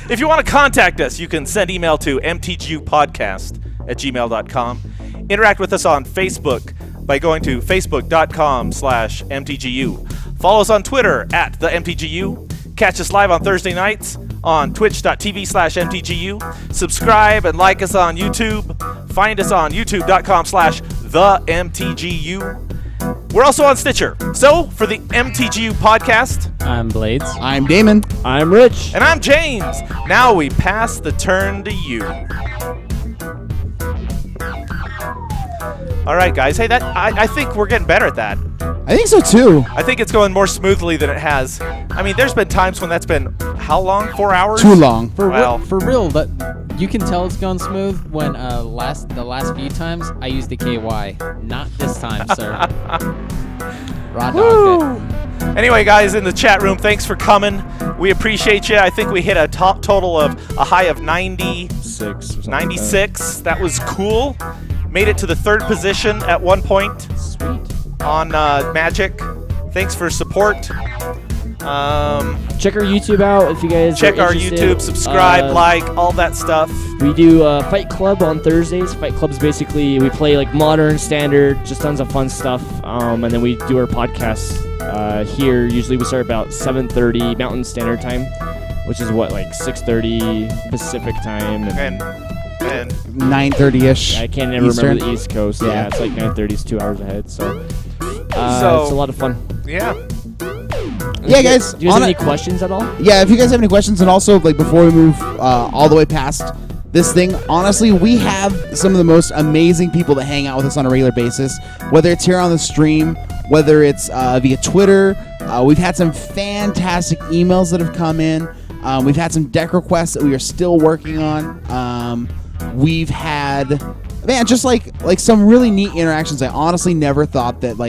If you want to contact us, you can send email to mtgypodcast@gmail.com. Interact with us on Facebook by going to facebook.com/mtgu. Follow us on Twitter @theMTGU. Catch us live on Thursday nights on twitch.tv/mtgu. Subscribe and like us on YouTube. Find us on youtube.com/theMTGU. We're also on Stitcher. So, for the MTGU podcast, I'm Blades. I'm Damon. I'm Rich. And I'm James. Now we pass the turn to you. All right, guys. Hey, I think we're getting better at that. I think so too. I think it's going more smoothly than it has. I mean, there's been times when that's been how long? 4 hours? Too long. Wow. For real, that you can tell it's gone smooth when the last few times I used the KY. Not this time, sir. Raw dogged it. Anyway, guys, in the chat room, thanks for coming. We appreciate you. I think we hit a top total of a high of 6 or 96. That was cool. Made it to the 3rd position at one point. Sweet. On Magic. Thanks for support. Check our YouTube out if you guys Check are our interested. YouTube, subscribe, like, all that stuff. We do Fight Club on Thursdays. Fight Club's basically we play like modern, standard, just tons of fun stuff. And then we do our podcasts here. Usually we start about 7:30 Mountain Standard Time, which is what, like 6:30 Pacific Time. And 9:30ish. I can't ever Eastern. remember the East Coast. Yeah. Yeah, it's like 9:30. It's 2 hours ahead. So it's a lot of fun. yeah. Yeah, guys. Do you guys have any questions at all? Yeah, if you guys have any questions, and also like before we move all the way past this thing, honestly, we have some of the most amazing people that hang out with us on a regular basis. Whether it's here on the stream, whether it's via Twitter, we've had some fantastic emails that have come in. We've had some deck requests that we are still working on. We've had, man, just like some really neat interactions. I honestly never thought that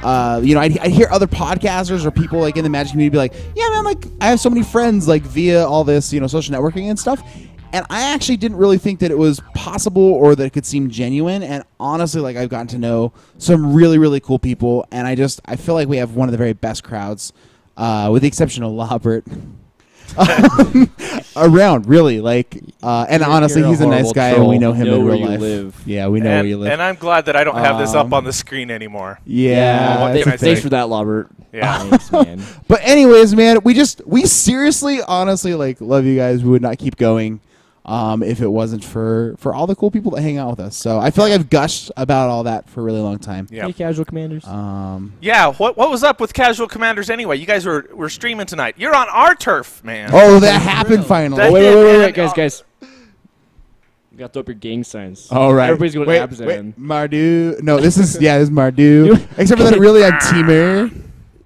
I'd hear other podcasters or people like in the Magic community be like, yeah, man, like I have so many friends like via all this, social networking and stuff. And I actually didn't really think that it was possible or that it could seem genuine. And honestly, like I've gotten to know some really, really cool people. And I feel like we have one of the very best crowds, with the exception of Lobert. Around, really, and honestly, you're a he's a nice horrible guy, troll. and we know him Know in where real you life. live. Yeah, we know where you live. And I'm glad that I don't have this up on the screen anymore. Yeah, what it's can a I say? thing. Thanks for that, Robert. Yeah. Thanks, man. But anyways, man, we seriously, honestly, love you guys. We would not keep going if it wasn't for all the cool people that hang out with us. So I feel like I've gushed about all that for a really long time. Yeah. Hey, Casual Commanders. Yeah. What was up with Casual Commanders anyway? You guys were streaming tonight. You're on our turf, man. Oh, that happened finally. That- Wait, guys. You got to throw up your gang signs. All right. Everybody's going wait, abs at wait, him. Mardu. No, this is Mardu. Except for that, really, I'm Teamer.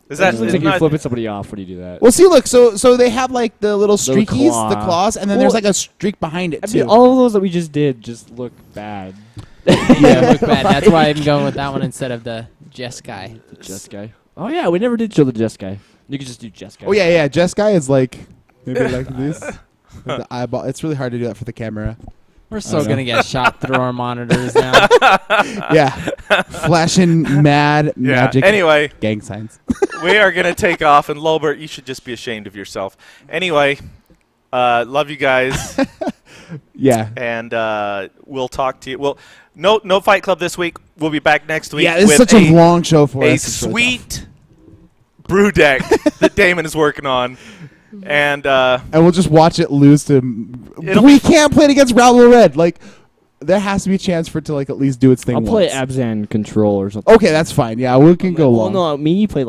Is That that just looks is like you're not- flipping somebody off when you do that. Well, see, look, so they have like the little streakies, claw. the claws, and then Well, there's like a streak behind it I too. mean, all of those that we just did just look bad. Yeah, look bad. That's why I'm going with that one instead of the Jess guy. The Jess guy. Oh, yeah, we never did show the Jess guy. You could just do Jess guy. Oh yeah, Jess guy is like maybe like this. With the eyeball. It's really hard to do that for the camera. We're so I don't gonna get shot through our monitors now. Yeah, flashing mad magic Anyway, gang signs. we are gonna take off, and Lobert, you should just be ashamed of yourself. Anyway, love you guys, Yeah. and we'll talk to you. Well, no Fight Club this week. We'll be back next week. Yeah, this is with such a long show for a us. It's really tough. sweet brew deck that Damon is working on, and And we'll just watch it lose to. It'll We be- can't play it against Raul Red. Like, there has to be a chance for it to like at least do its thing. I'll play once. Abzan Control or something. Okay, that's fine. Yeah, we can go Well, long. no, me, you play